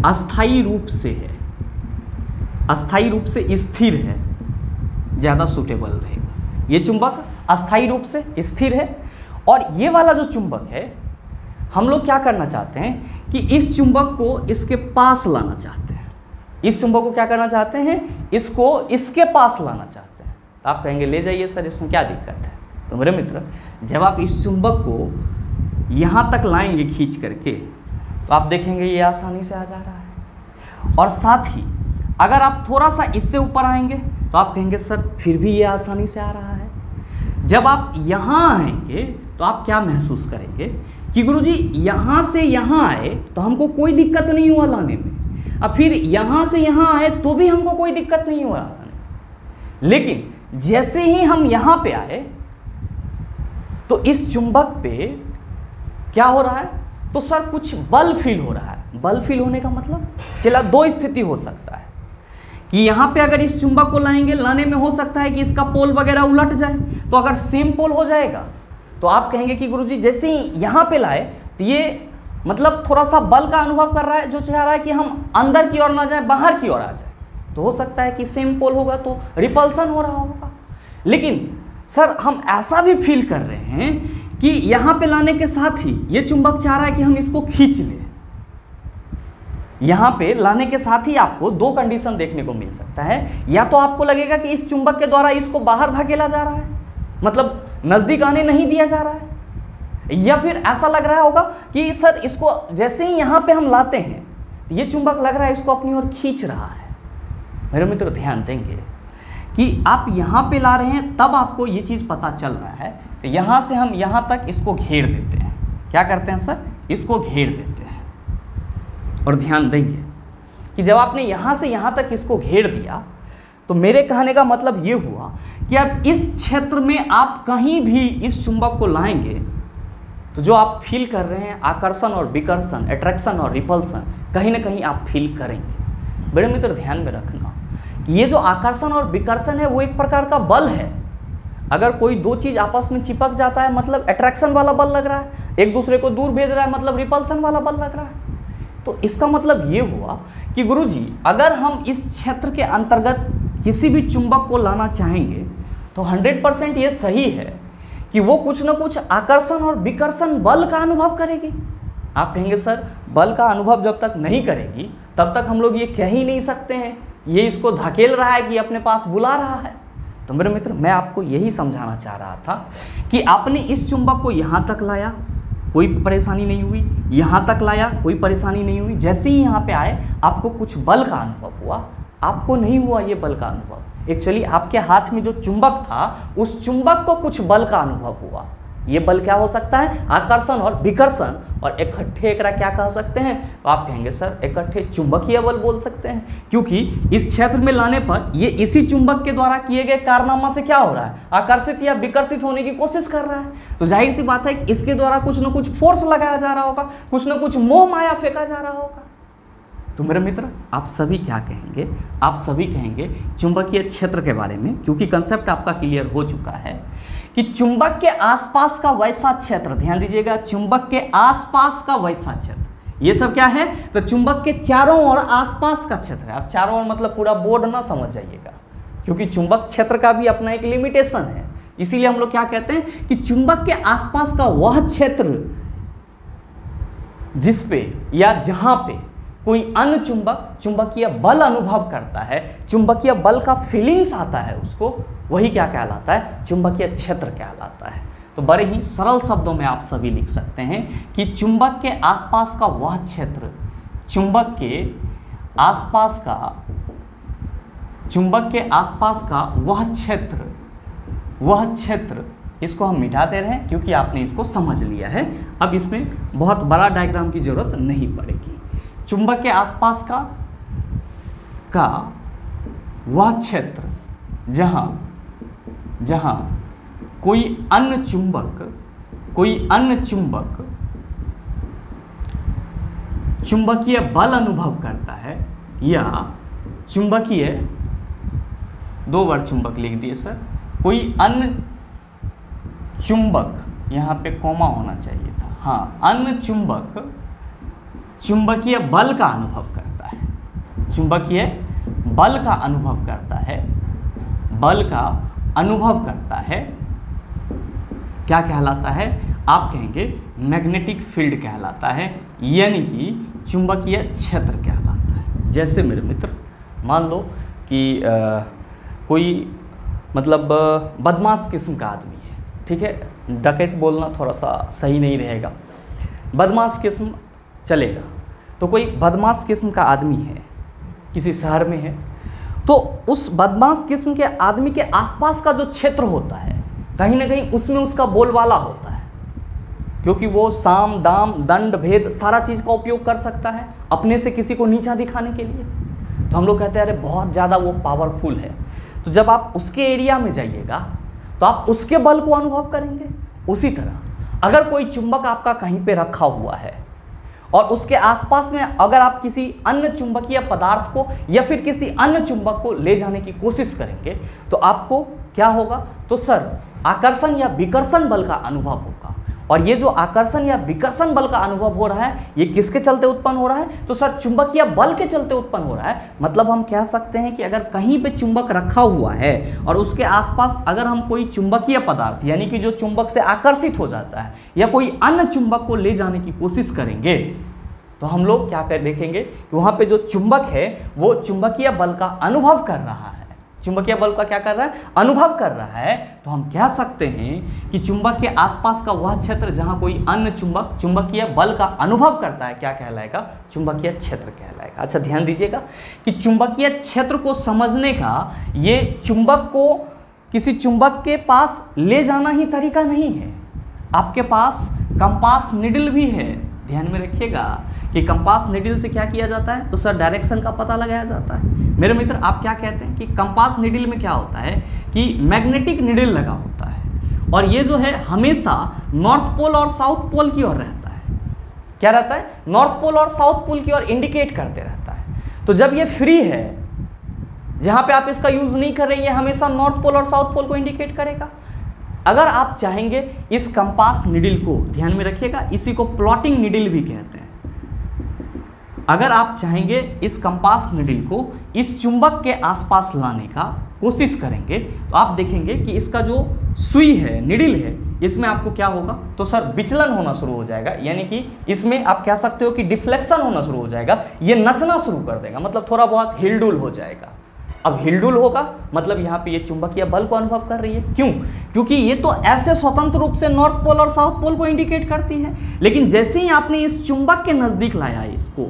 Speaker 1: अस्थाई रूप से है, अस्थाई रूप से स्थिर है, ज़्यादा सूटेबल रहेगा। ये चुंबक अस्थाई रूप से स्थिर है और ये वाला जो चुंबक है हम लोग क्या करना चाहते हैं कि इस चुंबक को इसके पास लाना चाहते हैं। इस चुंबक को क्या करना चाहते हैं? इसको इसके पास लाना चाहते हैं। तो आप कहेंगे ले जाइए सर, इसमें क्या दिक्कत है? तो मेरे मित्र जब आप इस चुंबक को यहाँ तक लाएंगे खींच करके तो आप देखेंगे ये आसानी से आ जा रहा है। और साथ ही अगर आप थोड़ा सा इससे ऊपर आएंगे तो आप कहेंगे सर फिर भी ये आसानी से आ रहा है। जब आप यहाँ आएंगे तो आप क्या महसूस करेंगे कि गुरुजी यहाँ से यहाँ आए तो हमको कोई दिक्कत नहीं हुआ लाने में, अब फिर यहाँ से यहाँ आए तो भी हमको कोई दिक्कत नहीं हुआ लाने में। लेकिन जैसे ही हम यहाँ पे आए तो इस चुंबक पे क्या हो रहा है? तो सर कुछ बल फील हो रहा है। बल फील होने का मतलब चला दो स्थिति हो सकता है कि यहाँ पे अगर इस चुंबक को लाएंगे, लाने में हो सकता है कि इसका पोल वगैरह उलट जाए। तो अगर सेम पोल हो जाएगा तो आप कहेंगे कि गुरुजी जैसे ही यहाँ पे लाए तो ये मतलब थोड़ा सा बल का अनुभव कर रहा है, जो चाह रहा है कि हम अंदर की ओर ना जाए, बाहर की ओर आ जाए। तो हो सकता है कि सेम पोल होगा तो रिपल्सन हो रहा होगा। लेकिन सर हम ऐसा भी फील कर रहे हैं कि यहाँ पे लाने के साथ ही ये चुंबक चाह रहा है कि हम इसको खींच लें। यहाँ पे लाने के साथ ही आपको दो कंडीशन देखने को मिल सकता है। या तो आपको लगेगा कि इस चुंबक के द्वारा इसको बाहर धकेला जा रहा है, मतलब नज़दीक आने नहीं दिया जा रहा है, या फिर ऐसा लग रहा होगा कि सर इसको जैसे ही यहाँ पे हम लाते हैं ये चुंबक लग रहा है इसको अपनी ओर खींच रहा है। मेरे मित्र ध्यान देंगे कि आप यहाँ पे ला रहे हैं तब आपको ये चीज़ पता चल रहा है। तो यहाँ से हम यहाँ तक इसको घेर देते हैं। क्या करते हैं सर? इसको घेर देते हैं। और ध्यान देंगे कि जब आपने यहाँ से यहाँ तक इसको घेर दिया तो मेरे कहने का मतलब ये हुआ कि अब इस क्षेत्र में आप कहीं भी इस चुंबक को लाएंगे तो जो आप फील कर रहे हैं आकर्षण और विकर्षण, अट्रैक्शन और रिपल्सन, कहीं ना कहीं आप फील करेंगे। बड़े मित्र ध्यान में रखना कि ये जो आकर्षण और विकर्षण है वो एक प्रकार का बल है। अगर कोई दो चीज़ आपस में चिपक जाता है मतलब अट्रैक्शन वाला बल लग रहा है, एक दूसरे को दूर भेज रहा है मतलब रिपल्सन वाला बल लग रहा है। तो इसका मतलब ये हुआ कि गुरुजी अगर हम इस क्षेत्र के अंतर्गत किसी भी चुंबक को लाना चाहेंगे तो 100% ये सही है कि वो कुछ ना कुछ आकर्षण और विकर्षण बल का अनुभव करेगी। आप कहेंगे सर बल का अनुभव जब तक नहीं करेगी तब तक हम लोग ये कह ही नहीं सकते हैं ये इसको धकेल रहा है कि अपने पास बुला रहा है। तो मेरे मित्र मैं आपको यही समझाना चाह रहा था कि आपने इस चुंबक को यहाँ तक लाया, कोई परेशानी नहीं हुई, यहाँ तक लाया, कोई परेशानी नहीं हुई। जैसे ही यहाँ पे आए आपको कुछ बल का अनुभव हुआ, आपको नहीं हुआ ये बल का अनुभव। एक्चुअली आपके हाथ में जो चुंबक था उस चुंबक को कुछ बल का अनुभव हुआ। ये बल क्या हो सकता है? आकर्षण और विकर्षण, और इकट्ठे एकरा क्या कह सकते हैं? तो आप कहेंगे सर इकट्ठे चुंबकीय बल बोल सकते हैं, क्योंकि इस क्षेत्र में लाने पर ये इसी चुंबक के द्वारा किए गए कारनामा से क्या हो रहा है? आकर्षित या विकर्षित होने की कोशिश कर रहा है। तो जाहिर सी बात है कि इसके द्वारा कुछ ना कुछ फोर्स लगाया जा रहा होगा, कुछ ना कुछ मोह माया फेंका जा रहा होगा। तो मेरे मित्र आप सभी क्या कहेंगे? आप सभी कहेंगे चुंबकीय क्षेत्र के बारे में, क्योंकि कंसेप्ट आपका क्लियर हो चुका है कि चुंबक के आसपास का वैसा क्षेत्र, ध्यान दीजिएगा, चुंबक के आसपास का वैसा क्षेत्र, ये सब क्या है? तो चुंबक के चारों ओर आसपास का क्षेत्र है। आप चारों ओर मतलब पूरा बोर्ड ना समझ जाइएगा, क्योंकि चुंबक क्षेत्र का भी अपना एक लिमिटेशन है। इसीलिए हम लोग क्या कहते हैं कि चुंबक के आसपास का वह क्षेत्र जिस पे या जहां पे कोई अन्य चुंबक चुंबकीय बल अनुभव करता है, चुंबकीय बल का फीलिंग्स आता है, उसको वही क्या कहलाता है? चुंबकीय क्षेत्र कहलाता है। तो बड़े ही सरल शब्दों में आप सभी लिख सकते हैं कि चुंबक के आसपास का वह क्षेत्र, चुंबक के आसपास का वह क्षेत्र, इसको हम मिटा दे रहे हैं क्योंकि आपने इसको समझ लिया है। अब इसमें बहुत बड़ा डायग्राम की जरूरत नहीं पड़ेगी। चुंबक के आसपास का वह क्षेत्र जहां कोई अन्य चुंबक चुंबकीय बल अनुभव करता है, या चुंबकीय, दो बार चुंबक लिख दिए सर, कोई अन्य चुंबक, यहाँ पे कोमा होना चाहिए था, हाँ, अन्य चुंबक चुंबकीय बल का अनुभव करता है, चुंबकीय बल का अनुभव करता है, क्या कहलाता है? आप कहेंगे मैग्नेटिक फील्ड कहलाता है, यानी कि चुंबकीय क्षेत्र कहलाता है। जैसे मेरे मित्र मान लो कि कोई मतलब बदमाश किस्म का आदमी है, ठीक है, डकैत बोलना थोड़ा सा सही नहीं रहेगा, बदमाश किस्म चलेगा। तो कोई बदमाश किस्म का आदमी है, किसी शहर में है, तो उस बदमाश किस्म के आदमी के आसपास का जो क्षेत्र होता है कहीं ना कहीं उसमें उसका बोलबाला होता है, क्योंकि वो साम दाम दंड भेद सारा चीज़ का उपयोग कर सकता है अपने से किसी को नीचा दिखाने के लिए। तो हम लोग कहते हैं अरे बहुत ज़्यादा वो पावरफुल है। तो जब आप उसके एरिया में जाइएगा तो आप उसके बल को अनुभव करेंगे। उसी तरह अगर कोई चुंबक आपका कहीं पे रखा हुआ है और उसके आसपास में अगर आप किसी अन्य चुंबकीय पदार्थ को या फिर किसी अन्य चुंबक को ले जाने की कोशिश करेंगे तो आपको क्या होगा? तो सर आकर्षण या विकर्षण बल का अनुभव होगा। और ये जो आकर्षण या विकर्षण बल का अनुभव हो रहा है ये किसके चलते उत्पन्न हो रहा है? तो सर चुंबकीय बल के चलते उत्पन्न हो रहा है। मतलब हम कह सकते हैं कि अगर कहीं पे चुंबक रखा हुआ है और उसके आसपास अगर हम कोई चुंबकीय पदार्थ यानी कि जो चुंबक से आकर्षित हो जाता है या कोई अन्य चुंबक को ले जाने की कोशिश करेंगे तो हम लोग क्या कर देखेंगे कि वहां पे जो चुंबक है वो चुंबकीय बल का अनुभव कर रहा है। चुंबकीय बल का क्या कर रहा है? अनुभव कर रहा है। तो हम कह सकते हैं कि चुंबक के आसपास का वह क्षेत्र जहां कोई अन्य चुंबक चुंबकीय बल का अनुभव करता है क्या कहलाएगा? चुंबकीय क्षेत्र कहलाएगा। अच्छा ध्यान दीजिएगा कि चुंबकीय क्षेत्र को समझने का ये चुंबक को किसी चुंबक के पास ले जाना ही तरीका नहीं है। आपके पास कंपास निडल भी है। ध्यान में रखिएगा कि कंपास निडल से क्या किया जाता है? तो सर डायरेक्शन का पता लगाया जाता है। मेरे मित्र आप क्या कहते हैं कि कंपास निडल में क्या होता है कि मैग्नेटिक निडल लगा होता है और ये जो है हमेशा नॉर्थ पोल और साउथ पोल की ओर रहता है। क्या रहता है? नॉर्थ पोल और साउथ पोल की ओर इंडिकेट करते रहता है। तो जब ये फ्री है, जहां पे आप इसका यूज नहीं कर रहे, ये हमेशा नॉर्थ पोल और साउथ पोल को इंडिकेट करेगा। अगर आप चाहेंगे इस कंपास निडल को, ध्यान में रखिएगा, इसी को प्लॉटिंग निडल भी कहते हैं। अगर आप चाहेंगे इस कंपास निडल को इस चुंबक के आसपास लाने का कोशिश करेंगे तो आप देखेंगे कि इसका जो सुई है, निडल है, इसमें आपको क्या होगा? तो सर विचलन होना शुरू हो जाएगा। यानी कि इसमें आप कह सकते हो कि डिफ्लेक्शन होना शुरू हो जाएगा। ये नचना शुरू कर देगा, मतलब थोड़ा बहुत हिलडुल हो जाएगा। अब हिलडुल होगा मतलब यहाँ पे ये चुंबकीय बल को अनुभव कर रही है। क्यों? क्योंकि ये तो ऐसे स्वतंत्र रूप से नॉर्थ पोल और साउथ पोल को इंडिकेट करती है, लेकिन जैसे ही आपने इस चुंबक के नजदीक लाया इसको,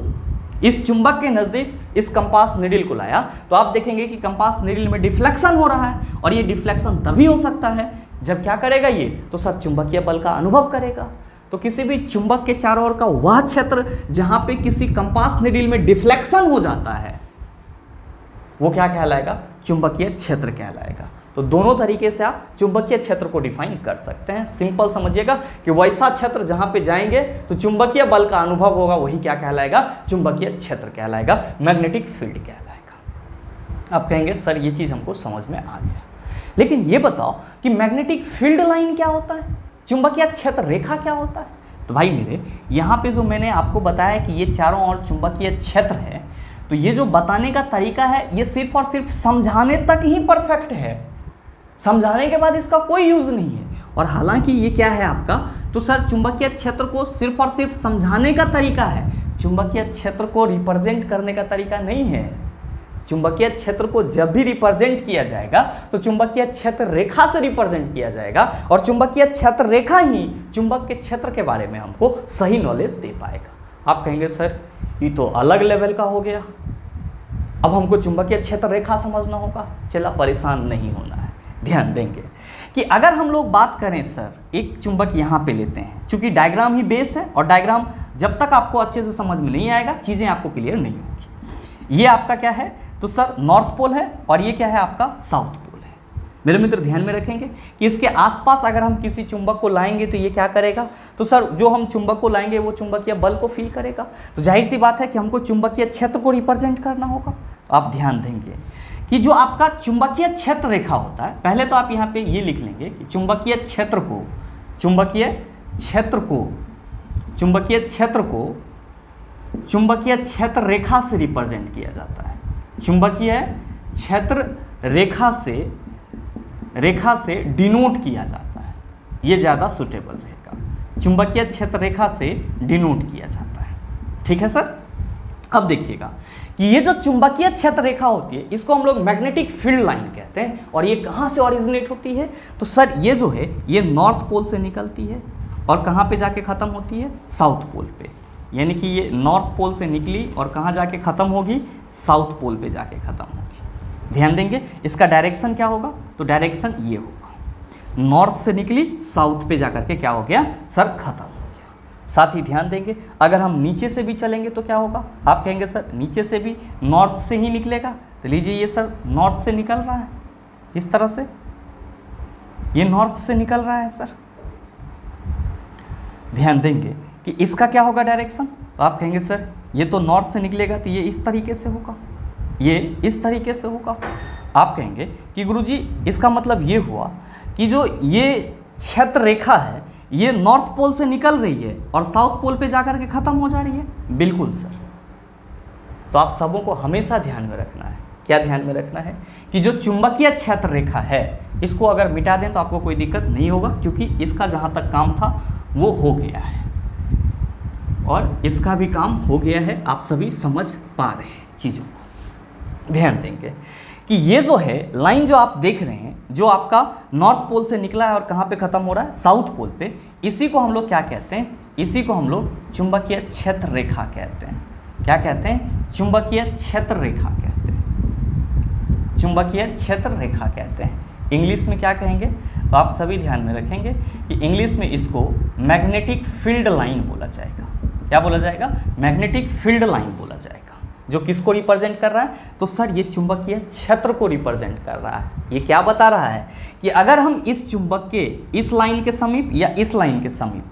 Speaker 1: इस चुंबक के नजदीक इस कंपास निडल को लाया, तो आप देखेंगे कि कंपास निडल में डिफ्लेक्शन हो रहा है। और ये डिफ्लेक्शन तभी हो सकता है जब क्या करेगा ये? तो सर चुंबकीय बल का अनुभव करेगा। तो किसी भी चुंबक के चारों ओर का वह क्षेत्र जहां पे किसी कंपास निडल में डिफ्लेक्शन हो जाता है वो क्या कहलाएगा? चुंबकीय क्षेत्र कहलाएगा। तो दोनों तरीके से आप चुंबकीय क्षेत्र को डिफाइन कर सकते हैं। सिंपल समझिएगा कि वैसा क्षेत्र जहां पे जाएंगे तो चुंबकीय बल का अनुभव होगा, वही क्या कहलाएगा? चुंबकीय क्षेत्र कहलाएगा, मैग्नेटिक फील्ड कहलाएगा। आप कहेंगे सर ये चीज हमको समझ में आ गया, लेकिन ये बताओ कि मैग्नेटिक फील्ड लाइन क्या होता है? चुंबकीय क्षेत्र रेखा क्या होता है? तो भाई मेरे यहाँ पे जो मैंने आपको बताया कि ये चारों ओर चुंबकीय क्षेत्र है, तो ये जो बताने का तरीका है ये सिर्फ और सिर्फ समझाने तक ही परफेक्ट है। समझाने के बाद इसका कोई यूज नहीं है। और हालांकि ये क्या है आपका? तो सर चुंबकीय क्षेत्र को सिर्फ और सिर्फ समझाने का तरीका है, चुंबकीय क्षेत्र को रिप्रेजेंट करने का तरीका नहीं है। चुंबकीय क्षेत्र को जब भी रिप्रेजेंट किया जाएगा तो चुंबकीय क्षेत्र रेखा से रिप्रेजेंट किया जाएगा और चुंबकीय क्षेत्र रेखा ही चुंबक के क्षेत्र के बारे में हमको सही नॉलेज दे पाएगा। आप कहेंगे सर ये तो अलग लेवल का हो गया, अब हमको चुंबकीय क्षेत्र रेखा समझना होगा। चला परेशान नहीं होना है, ध्यान देंगे कि अगर हम लोग बात करें सर एक चुंबक यहाँ पे लेते हैं, चूंकि डायग्राम ही बेस है और डायग्राम जब तक आपको अच्छे से समझ में नहीं आएगा चीज़ें आपको क्लियर नहीं होगी। ये आपका क्या है? तो सर नॉर्थ पोल है और ये क्या है आपका? साउथ पोल है। मेरे मित्र ध्यान में रखेंगे कि इसके आसपास अगर हम किसी चुंबक को लाएंगे तो ये क्या करेगा? तो सर जो हम चुंबक को लाएंगे वो चुंबकीय बल को फील करेगा। तो जाहिर सी बात है कि हमको चुंबकीय क्षेत्र को रिप्रेजेंट करना होगा। तो आप ध्यान देंगे कि जो आपका चुंबकीय क्षेत्र रेखा होता है, पहले तो आप यहाँ पे ये लिख लेंगे कि चुंबकीय क्षेत्र को चुंबकीय क्षेत्र रेखा से रिप्रेजेंट किया जाता है। चुंबकीय क्षेत्र रेखा से डिनोट किया जाता है, ये ज़्यादा सुटेबल रहेगा। चुंबकीय क्षेत्र रेखा से डिनोट किया जाता है। ठीक है सर। अब देखिएगा कि ये जो चुंबकीय क्षेत्र रेखा होती है इसको हम लोग मैग्नेटिक फील्ड लाइन कहते हैं। और ये कहाँ से ओरिजिनेट होती है? तो सर ये जो है ये नॉर्थ पोल से निकलती है और कहाँ पे जाके ख़त्म होती है? साउथ पोल पे। यानी कि ये नॉर्थ पोल से निकली और कहाँ जाके ख़त्म होगी? साउथ पोल पे जाके ख़त्म होगी। ध्यान देंगे इसका डायरेक्शन क्या होगा? तो डायरेक्शन ये होगा, नॉर्थ से निकली साउथ पे जाकर के क्या हो गया? सर खत्म हो गया। साथ ही ध्यान देंगे अगर हम नीचे से भी चलेंगे तो क्या होगा? आप कहेंगे सर नीचे से भी नॉर्थ से ही निकलेगा। तो लीजिए ये सर नॉर्थ से निकल रहा है, इस तरह से ये नॉर्थ से निकल रहा है सर। ध्यान देंगे कि इसका क्या होगा डायरेक्शन? तो आप कहेंगे सर ये तो नॉर्थ से निकलेगा तो ये इस तरीके से होगा, ये इस तरीके से होगा। आप कहेंगे कि गुरुजी इसका मतलब ये हुआ कि जो ये क्षेत्र रेखा है ये नॉर्थ पोल से निकल रही है और साउथ पोल पे जाकर के ख़त्म हो जा रही है? बिल्कुल सर। तो आप सबों को हमेशा ध्यान में रखना है, क्या ध्यान में रखना है कि जो चुंबकीय क्षेत्र रेखा है इसको अगर मिटा दें तो आपको कोई दिक्कत नहीं होगा, क्योंकि इसका जहाँ तक काम था वो हो गया है और इसका भी काम हो गया है। आप सभी समझ पा रहे हैं चीज़ों को। ध्यान देंगे कि ये जो है लाइन जो आप देख रहे हैं, जो आपका नॉर्थ पोल से निकला है और कहाँ पे ख़त्म हो रहा है? साउथ पोल पे। इसी को हम लोग क्या कहते हैं? इसी को हम लोग चुंबकीय क्षेत्र रेखा कहते हैं। क्या कहते हैं? चुंबकीय क्षेत्र रेखा कहते हैं। चुंबकीय क्षेत्र रेखा कहते हैं। इंग्लिश में क्या कहेंगे? तो आप सभी ध्यान में रखेंगे कि इंग्लिश में इसको मैग्नेटिक फील्ड लाइन बोला जाएगा। क्या बोला जाएगा? मैग्नेटिक फील्ड लाइन बोला जाएगा। जो किसको रिप्रेजेंट कर रहा है? तो सर ये चुंबकीय क्षेत्र को रिप्रेजेंट कर रहा है। ये क्या बता रहा है कि अगर हम इस चुंबक के इस लाइन के समीप या इस लाइन के समीप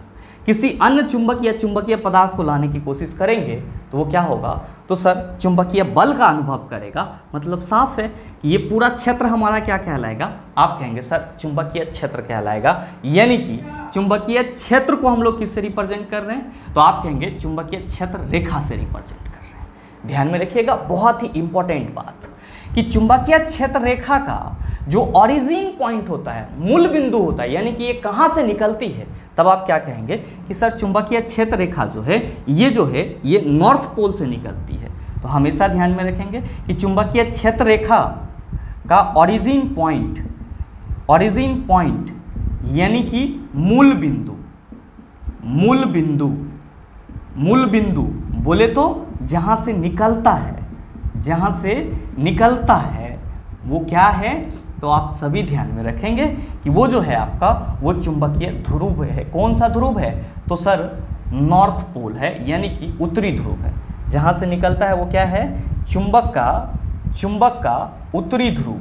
Speaker 1: किसी अन्य चुंबक या चुंबकीय पदार्थ को लाने की कोशिश करेंगे तो वो क्या होगा? तो सर चुंबकीय बल का अनुभव करेगा। मतलब साफ है कि ये पूरा क्षेत्र हमारा क्या कहलाएगा? आप कहेंगे सर चुंबकीय क्षेत्र कहलाएगा। यानी कि चुंबकीय क्षेत्र को हम लोग किससे रिप्रेजेंट कर रहे हैं? तो आप कहेंगे चुंबकीय क्षेत्र रेखा से रिप्रेजेंट कर रहे हैं। ध्यान में रखिएगा, बहुत ही इंपॉर्टेंट बात कि चुंबकीय क्षेत्र रेखा का जो ओरिजिन पॉइंट होता है, मूल बिंदु होता है, यानी कि ये कहाँ से निकलती है, तब आप क्या कहेंगे कि सर चुंबकीय क्षेत्र रेखा जो है ये नॉर्थ पोल से निकलती है। तो हमेशा ध्यान में रखेंगे कि चुंबकीय क्षेत्र रेखा का ओरिजिन पॉइंट यानी कि मूल बिंदु बोले तो जहाँ से निकलता है वो क्या है? तो आप सभी ध्यान में रखेंगे कि वो जो है आपका वो चुंबकीय ध्रुव है। कौन सा ध्रुव है? तो सर नॉर्थ पोल है, यानी कि उत्तरी ध्रुव है। जहाँ से निकलता है वो क्या है? चुंबक का उत्तरी ध्रुव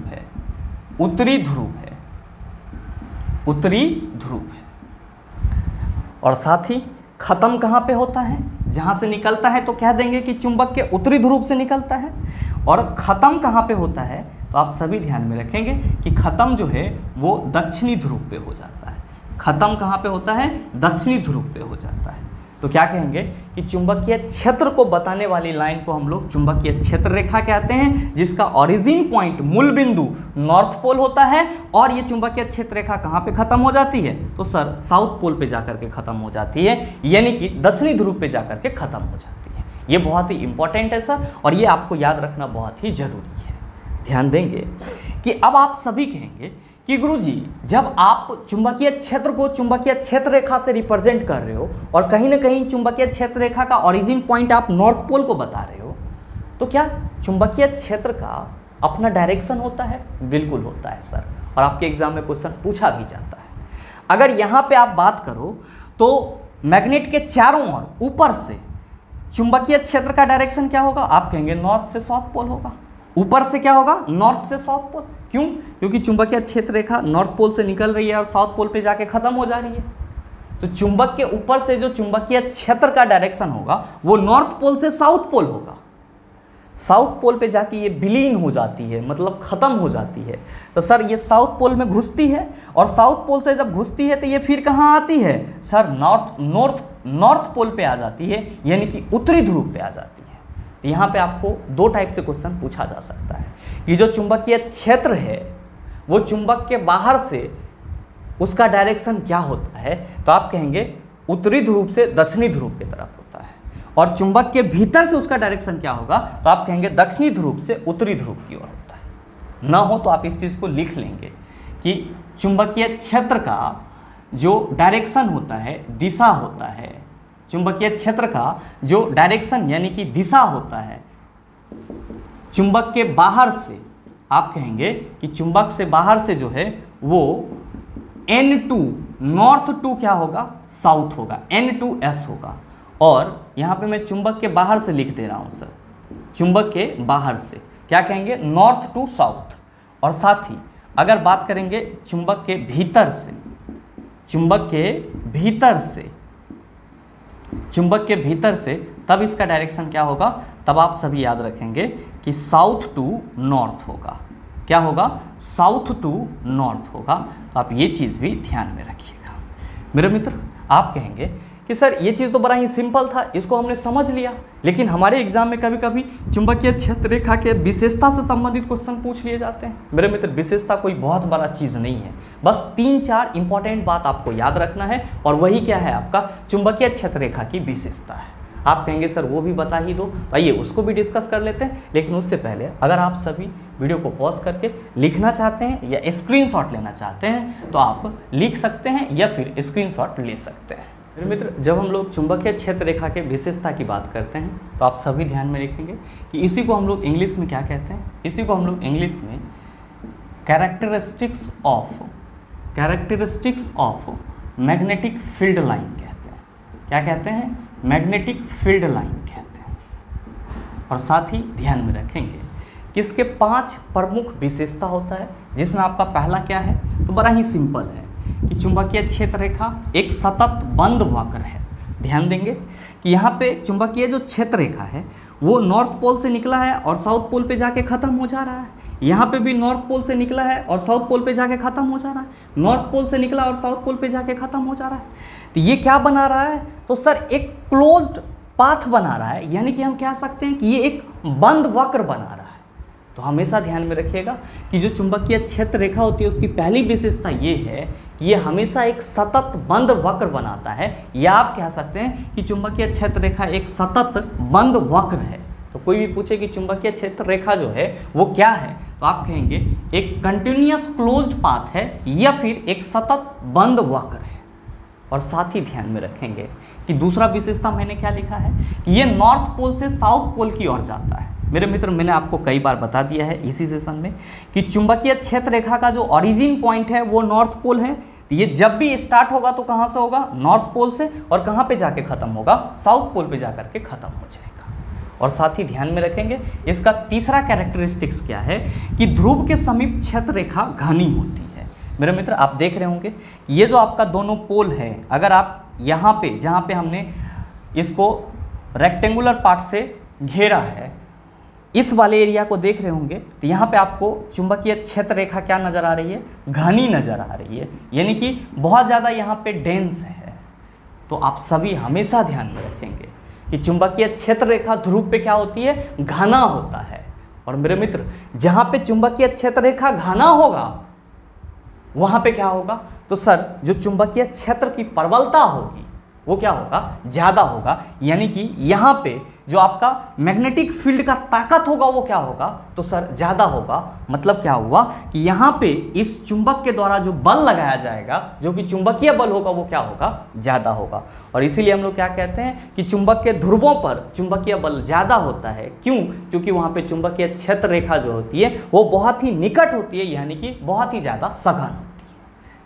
Speaker 1: है। और साथ ही खत्म कहाँ पे होता है? जहाँ से निकलता है तो कह देंगे कि चुंबक के उत्तरी ध्रुव से निकलता है। और ख़त्म कहाँ पे होता है? तो आप सभी ध्यान में रखेंगे कि ख़त्म जो है वो दक्षिणी ध्रुव पे हो जाता है। ख़त्म कहाँ पे होता है? दक्षिणी ध्रुव पे हो जाता है। तो क्या कहेंगे कि चुंबकीय क्षेत्र को बताने वाली लाइन को हम लोग चुंबकीय क्षेत्र रेखा कहते हैं, जिसका ओरिजिन पॉइंट मूल बिंदु नॉर्थ पोल होता है। और ये चुंबकीय क्षेत्र रेखा कहाँ पे खत्म हो जाती है? तो सर साउथ पोल पे जाकर के खत्म हो जाती है, यानी कि दक्षिणी ध्रुव पे जाकर के खत्म हो जाती है। ये बहुत ही इंपॉर्टेंट है सर, और ये आपको याद रखना बहुत ही जरूरी है। ध्यान देंगे कि अब आप सभी कहेंगे कि गुरुजी जब आप चुंबकीय क्षेत्र को चुंबकीय क्षेत्र रेखा से रिप्रेजेंट कर रहे हो और कहीं ना कहीं चुंबकीय क्षेत्र रेखा का ओरिजिन पॉइंट आप नॉर्थ पोल को बता रहे हो, तो क्या चुंबकीय क्षेत्र का अपना डायरेक्शन होता है? बिल्कुल होता है सर, और आपके एग्जाम में क्वेश्चन पूछा भी जाता है। अगर यहाँ पे आप बात करो तो मैग्नेट के चारों ओर ऊपर से चुंबकीय क्षेत्र का डायरेक्शन क्या होगा? आप कहेंगे नॉर्थ से साउथ पोल होगा। ऊपर से क्या होगा? नॉर्थ से साउथ पोल। क्यों? क्योंकि चुंबकीय क्षेत्र रेखा नॉर्थ पोल से निकल रही है और साउथ पोल पे जाके खत्म हो जा रही है। तो चुंबक के ऊपर से जो चुंबकीय क्षेत्र का डायरेक्शन होगा वो नॉर्थ पोल से साउथ पोल होगा। साउथ पोल पे जाके ये विलीन हो जाती है, मतलब खत्म हो जाती है। तो सर ये साउथ पोल में घुसती है, और साउथ पोल से जब घुसती है तो ये फिर कहाँ आती है? सर नॉर्थ पोल पे आ जाती है, यानी कि उत्तरी ध्रुव पे आ जाती है। यहाँ पे आपको दो टाइप से क्वेश्चन पूछा जा सकता है कि जो चुंबकीय क्षेत्र है वो चुंबक के बाहर से उसका डायरेक्शन क्या होता है? तो आप कहेंगे उत्तरी ध्रुव से दक्षिणी ध्रुव की तरफ होता है। और चुंबक के भीतर से उसका डायरेक्शन क्या होगा? तो आप कहेंगे दक्षिणी ध्रुव से उत्तरी ध्रुव की ओर होता है। ना हो तो आप इस चीज़ को लिख लेंगे कि चुंबकीय क्षेत्र का जो डायरेक्शन होता है, दिशा होता है, चुंबकीय क्षेत्र का जो डायरेक्शन यानी कि दिशा होता है चुंबक के बाहर से, आप कहेंगे कि चुंबक से बाहर से जो है वो N2 नॉर्थ टू क्या होगा? साउथ होगा, N2S होगा। और यहाँ पे मैं चुंबक के बाहर से लिख दे रहा हूँ सर, चुंबक के बाहर से क्या कहेंगे? North to south. और साथ ही अगर बात करेंगे चुंबक के भीतर से, चुंबक के भीतर से, तब इसका डायरेक्शन क्या होगा? तब आप सभी याद रखेंगे कि साउथ टू नॉर्थ होगा। क्या होगा? साउथ टू नॉर्थ होगा। तो आप ये चीज़ भी ध्यान में रखिएगा। मेरे मित्र आप कहेंगे कि सर ये चीज़ तो बड़ा ही सिंपल था, इसको हमने समझ लिया, लेकिन हमारे एग्जाम में कभी कभी चुंबकीय क्षेत्र रेखा के विशेषता से संबंधित क्वेश्चन पूछ लिए जाते हैं। मेरे मित्र, विशेषता कोई बहुत बड़ा चीज़ नहीं है, बस 3-4 इंपॉर्टेंट बात आपको याद रखना है और वही क्या है, आपका चुंबकीय क्षेत्र रेखा की विशेषता है। आप कहेंगे सर वो भी बता ही दो, आइए उसको भी डिस्कस कर लेते हैं। लेकिन उससे पहले अगर आप सभी वीडियो को पॉज करके लिखना चाहते हैं या स्क्रीनशॉट लेना चाहते हैं तो आप लिख सकते हैं या फिर स्क्रीनशॉट ले सकते हैं। मेरे मित्र, जब हम लोग चुंबकीय क्षेत्र रेखा के विशेषता की बात करते हैं तो आप सभी ध्यान में रखेंगे कि इसी को हम लोग इंग्लिश में क्या कहते हैं, इसी को हम लोग इंग्लिश में characteristics of magnetic field line कहते हैं। क्या कहते हैं? मैग्नेटिक फील्ड लाइन कहते हैं। और साथ ही ध्यान में रखेंगे कि इसके 5 प्रमुख विशेषता होता है, जिसमें आपका पहला क्या है, तो बड़ा ही सिंपल है कि चुंबकीय क्षेत्र रेखा एक सतत बंद वक्र है। ध्यान देंगे कि यहाँ पे चुंबकीय जो क्षेत्र रेखा है वो नॉर्थ पोल से निकला है और साउथ पोल पे जाके ख़त्म हो जा रहा है। यहाँ पे भी नॉर्थ पोल से निकला है और साउथ पोल पे जाके ख़त्म हो जा रहा है, नॉर्थ पोल से निकला और साउथ पोल पे जाके ख़त्म हो जा रहा है। तो ये क्या बना रहा है, तो सर एक क्लोज्ड पाथ बना रहा है, यानी कि हम कह सकते हैं कि ये एक बंद वक्र बना रहा है। तो हमेशा ध्यान में रखिएगा कि जो चुंबकीय क्षेत्र रेखा होती है उसकी पहली विशेषता ये है कि ये हमेशा एक सतत बंद वक्र बनाता है, या आप कह सकते हैं कि चुंबकीय क्षेत्र रेखा एक सतत बंद वक्र है। तो कोई भी पूछे कि चुंबकीय क्षेत्र रेखा जो है वो क्या है, तो आप कहेंगे एक कंटिन्यूअस क्लोज्ड पाथ है या फिर एक सतत बंद वक्र है। और साथ ही ध्यान में रखेंगे कि दूसरा विशेषता मैंने क्या लिखा है कि ये नॉर्थ पोल से साउथ पोल की ओर जाता है। मेरे मित्र, मैंने आपको कई बार बता दिया है इसी सेशन में कि चुंबकीय क्षेत्र रेखा का जो ओरिजिन पॉइंट है वो नॉर्थ पोल है। तो ये जब भी स्टार्ट होगा तो कहाँ से होगा, नॉर्थ पोल से, और कहाँ पे जाके ख़त्म होगा, साउथ पोल पे जाकर के ख़त्म हो जाएगा। और साथ ही ध्यान में रखेंगे इसका तीसरा कैरेक्टरिस्टिक्स क्या है कि ध्रुव के समीप क्षेत्र रेखा घनी होती है। मेरे मित्र, आप देख रहे होंगे ये जो आपका दोनों पोल है, अगर आप यहाँ पे जहाँ पे हमने इसको रेक्टेंगुलर पार्ट से घेरा है, इस वाले एरिया को देख रहे होंगे, तो यहाँ पे आपको चुंबकीय क्षेत्र रेखा क्या नज़र आ रही है, घनी नज़र आ रही है, यानी कि बहुत ज़्यादा यहाँ पे डेंस है। तो आप सभी हमेशा ध्यान में रखेंगे कि चुंबकीय क्षेत्र रेखा ध्रुव पे क्या होती है, घना होता है। और मेरे मित्र, जहाँ पे चुंबकीय क्षेत्र रेखा घना होगा वहाँ पे क्या होगा, तो सर जो चुंबकीय क्षेत्र की प्रबलता होगी वो क्या होगा, ज़्यादा होगा। यानी कि यहाँ पे जो आपका मैग्नेटिक फील्ड का ताकत होगा वो क्या होगा, तो सर ज़्यादा होगा। मतलब क्या हुआ कि यहाँ पे इस चुंबक के द्वारा जो बल लगाया जाएगा, जो कि चुंबकीय बल होगा, वो क्या होगा, ज़्यादा होगा। और इसीलिए हम लोग क्या कहते हैं कि चुंबक के ध्रुवों पर चुंबकीय बल ज़्यादा होता है। क्यों? क्योंकि वहाँ पे चुंबकीय क्षेत्र रेखा जो होती है वो बहुत ही निकट होती है, यानी कि बहुत ही ज़्यादा सघन।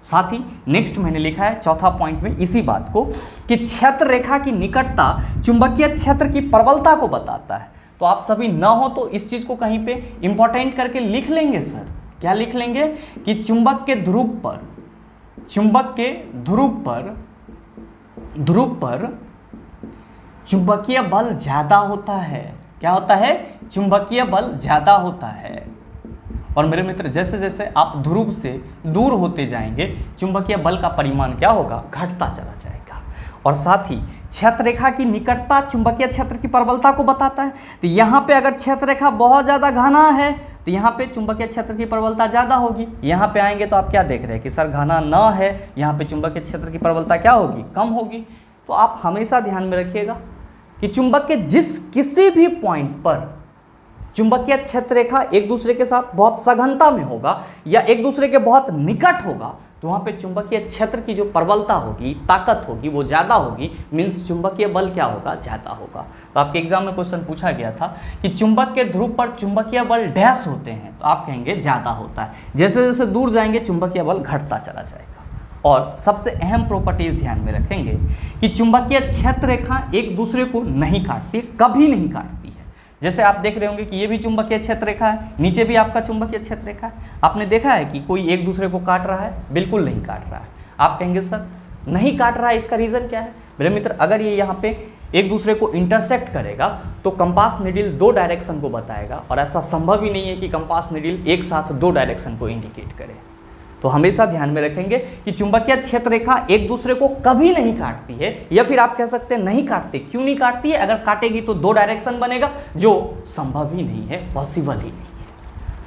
Speaker 1: साथ ही नेक्स्ट मैंने लिखा है चौथा पॉइंट में इसी बात को कि क्षेत्र रेखा की निकटता चुंबकीय क्षेत्र की प्रबलता को बताता है। तो आप सभी ना हो तो इस चीज़ को कहीं पे इंपॉर्टेंट करके लिख लेंगे। सर क्या लिख लेंगे कि चुंबक के ध्रुव पर चुंबकीय बल ज़्यादा होता है। क्या होता है? चुंबकीय बल ज़्यादा होता है। और मेरे मित्र, जैसे जैसे आप ध्रुव से दूर होते जाएंगे चुंबकीय बल का परिमाण क्या होगा, घटता चला जाएगा। और साथ ही क्षेत्र रेखा की निकटता चुंबकीय क्षेत्र की प्रबलता को बताता है। तो यहाँ पे अगर क्षेत्र रेखा बहुत ज़्यादा घना है तो यहाँ पे चुंबकीय क्षेत्र की प्रबलता ज़्यादा होगी। यहाँ पे आएंगे तो आप क्या देख रहे हैं कि सर घना ना है, यहाँ पे चुंबकीय क्षेत्र की प्रबलता क्या होगी, कम होगी। तो आप हमेशा ध्यान में रखिएगा कि चुंबक के जिस किसी भी पॉइंट पर चुंबकीय क्षेत्र रेखा एक दूसरे के साथ बहुत सघनता में होगा या एक दूसरे के बहुत निकट होगा, तो वहाँ पे चुंबकीय क्षेत्र की जो प्रबलता होगी, ताकत होगी, वो ज़्यादा होगी। मीन्स चुंबकीय बल क्या होगा, ज़्यादा होगा। तो आपके एग्जाम में क्वेश्चन पूछा गया था कि चुंबक के ध्रुव पर चुंबकीय बल डैश होते हैं, तो आप कहेंगे ज़्यादा होता है। जैसे जैसे दूर जाएंगे चुंबकीय बल घटता चला जाएगा। और सबसे अहम प्रॉपर्टीज ध्यान में रखेंगे कि चुंबकीय क्षेत्र रेखा एक दूसरे को नहीं काटती, कभी नहीं काटती है। जैसे आप देख रहे होंगे कि ये भी चुंबकीय क्षेत्र रेखा है, नीचे भी आपका चुंबकीय क्षेत्र रेखा है। आपने देखा है कि कोई एक दूसरे को काट रहा है? बिल्कुल नहीं काट रहा है। आप कहेंगे सर नहीं काट रहा है, इसका रीज़न क्या है? मेरे मित्र, अगर ये यहाँ पे एक दूसरे को इंटरसेक्ट करेगा तो कंपास नीडल 2 डायरेक्शन को बताएगा, और ऐसा संभव ही नहीं है कि कंपास नीडल एक साथ 2 डायरेक्शन को इंडिकेट करे। तो हमेशा ध्यान में रखेंगे कि चुंबकीय क्षेत्र रेखा एक दूसरे को कभी नहीं काटती है, या फिर आप कह सकते हैं नहीं काटती। क्यों नहीं काटती है? अगर काटेगी तो दो डायरेक्शन बनेगा, जो संभव ही नहीं है, पॉसिबल ही नहीं है।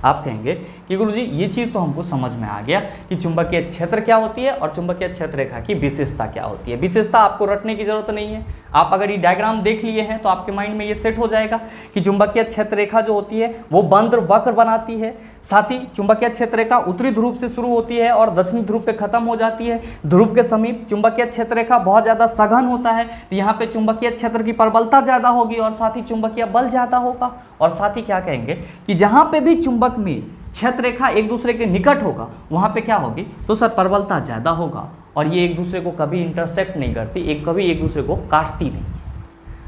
Speaker 1: आप कहेंगे कि गुरुजी ये चीज़ तो हमको समझ में आ गया कि चुंबकीय क्षेत्र क्या होती है और चुंबकीय क्षेत्र रेखा की विशेषता क्या होती है। विशेषता आपको रटने की जरूरत नहीं है, आप अगर ये डायग्राम देख लिए हैं तो आपके माइंड में ये सेट हो जाएगा कि चुंबकीय क्षेत्र रेखा जो होती है वो बंद वक्र बनाती है। साथ ही चुंबकीय क्षेत्र रेखा उत्तरी ध्रुव से शुरू होती है और दक्षिणी ध्रुव पे खत्म हो जाती है। ध्रुव के समीप चुंबकीय क्षेत्र रेखा बहुत ज़्यादा सघन होता है, तो यहाँ पे चुंबकीय क्षेत्र की प्रबलता ज़्यादा होगी और साथ ही चुंबकीय बल ज़्यादा होगा। और साथ ही क्या कहेंगे कि जहाँ पे भी चुंबक में क्षेत्र रेखा एक दूसरे के निकट होगा वहाँ पे क्या होगी, तो सर प्रबलता ज़्यादा होगा और ये एक दूसरे को कभी इंटरसेक्ट नहीं करती, कभी एक दूसरे को काटती नहीं है।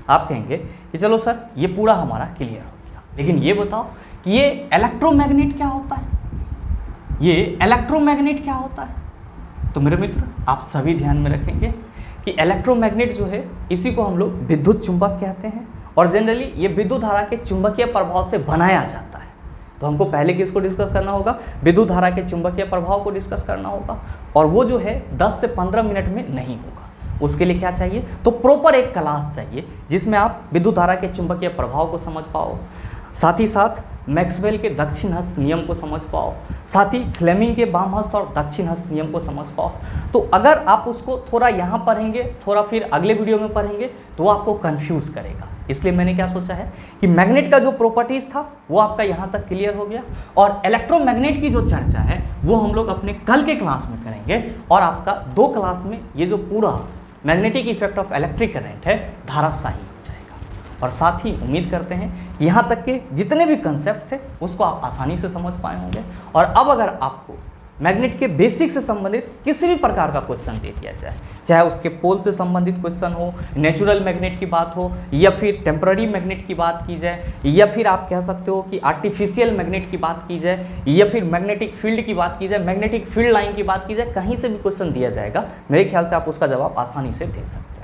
Speaker 1: आप कहेंगे कि चलो सर ये पूरा हमारा क्लियर हो गया, लेकिन ये बताओ कि ये इलेक्ट्रोमैग्नेट क्या होता है? ये इलेक्ट्रोमैग्नेट क्या होता है? तो मेरे मित्र आप सभी ध्यान में रखेंगे कि इलेक्ट्रोमैग्नेट जो है इसी को हम लोग विद्युत चुंबक कहते हैं और जनरली ये विद्युत धारा के चुंबकीय प्रभाव से बनाया जाता है। तो हमको पहले किसको डिस्कस करना होगा? विद्युत धारा के चुंबकीय प्रभाव को डिस्कस करना होगा, और वो जो है 10 से 15 मिनट में नहीं होगा। उसके लिए क्या चाहिए? तो प्रॉपर एक क्लास चाहिए जिसमें आप विद्युत धारा के चुंबकीय प्रभाव को समझ पाओ, साथ ही साथ मैक्सवेल के दक्षिण हस्त नियम को समझ पाओ, साथ ही फ्लेमिंग के बाम हस्त और दक्षिण हस्त नियम को समझ पाओ। तो अगर आप उसको थोड़ा यहाँ पढ़ेंगे, थोड़ा फिर अगले वीडियो में पढ़ेंगे, तो वो आपको कंफ्यूज करेगा। इसलिए मैंने क्या सोचा है कि मैग्नेट का जो प्रॉपर्टीज था वो आपका यहाँ तक क्लियर हो गया, और इलेक्ट्रोमैग्नेट की जो चर्चा है वो हम लोग अपने कल के क्लास में करेंगे, और आपका 2 क्लास में ये जो पूरा magnetic effect of electric current है धाराशाही हो जाएगा। और साथ ही उम्मीद करते हैं यहाँ तक के जितने भी कंसेप्ट थे उसको आप आसानी से समझ पाए होंगे। और अब अगर आपको मैग्नेट के बेसिक से संबंधित किसी भी प्रकार का क्वेश्चन दे दिया जाए, चाहे उसके पोल से संबंधित क्वेश्चन हो, नेचुरल मैग्नेट की बात हो, या फिर टेम्पररी मैग्नेट की बात की जाए, या फिर आप कह सकते हो कि आर्टिफिशियल मैग्नेट की बात की जाए, या फिर मैग्नेटिक फील्ड की बात की जाए, मैग्नेटिक फील्ड लाइन की बात की जाए, कहीं से भी क्वेश्चन दिया जाएगा, मेरे ख्याल से आप उसका जवाब आसानी से दे सकते हैं।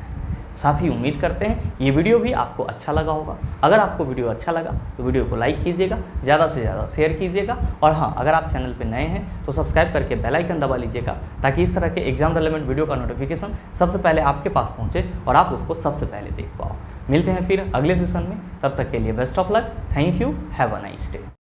Speaker 1: साथ ही उम्मीद करते हैं ये वीडियो भी आपको अच्छा लगा होगा। अगर आपको वीडियो अच्छा लगा तो वीडियो को लाइक कीजिएगा, ज़्यादा से ज़्यादा शेयर कीजिएगा, और हाँ, अगर आप चैनल पर नए हैं तो सब्सक्राइब करके बेल आइकन दबा लीजिएगा, ताकि इस तरह के एग्जाम रिलेवेंट वीडियो का नोटिफिकेशन सबसे पहले आपके पास पहुँचे और आप उसको सबसे पहले देख पाओ। मिलते हैं फिर अगले सेशन में, तब तक के लिए best of luck. Thank you, have a nice day.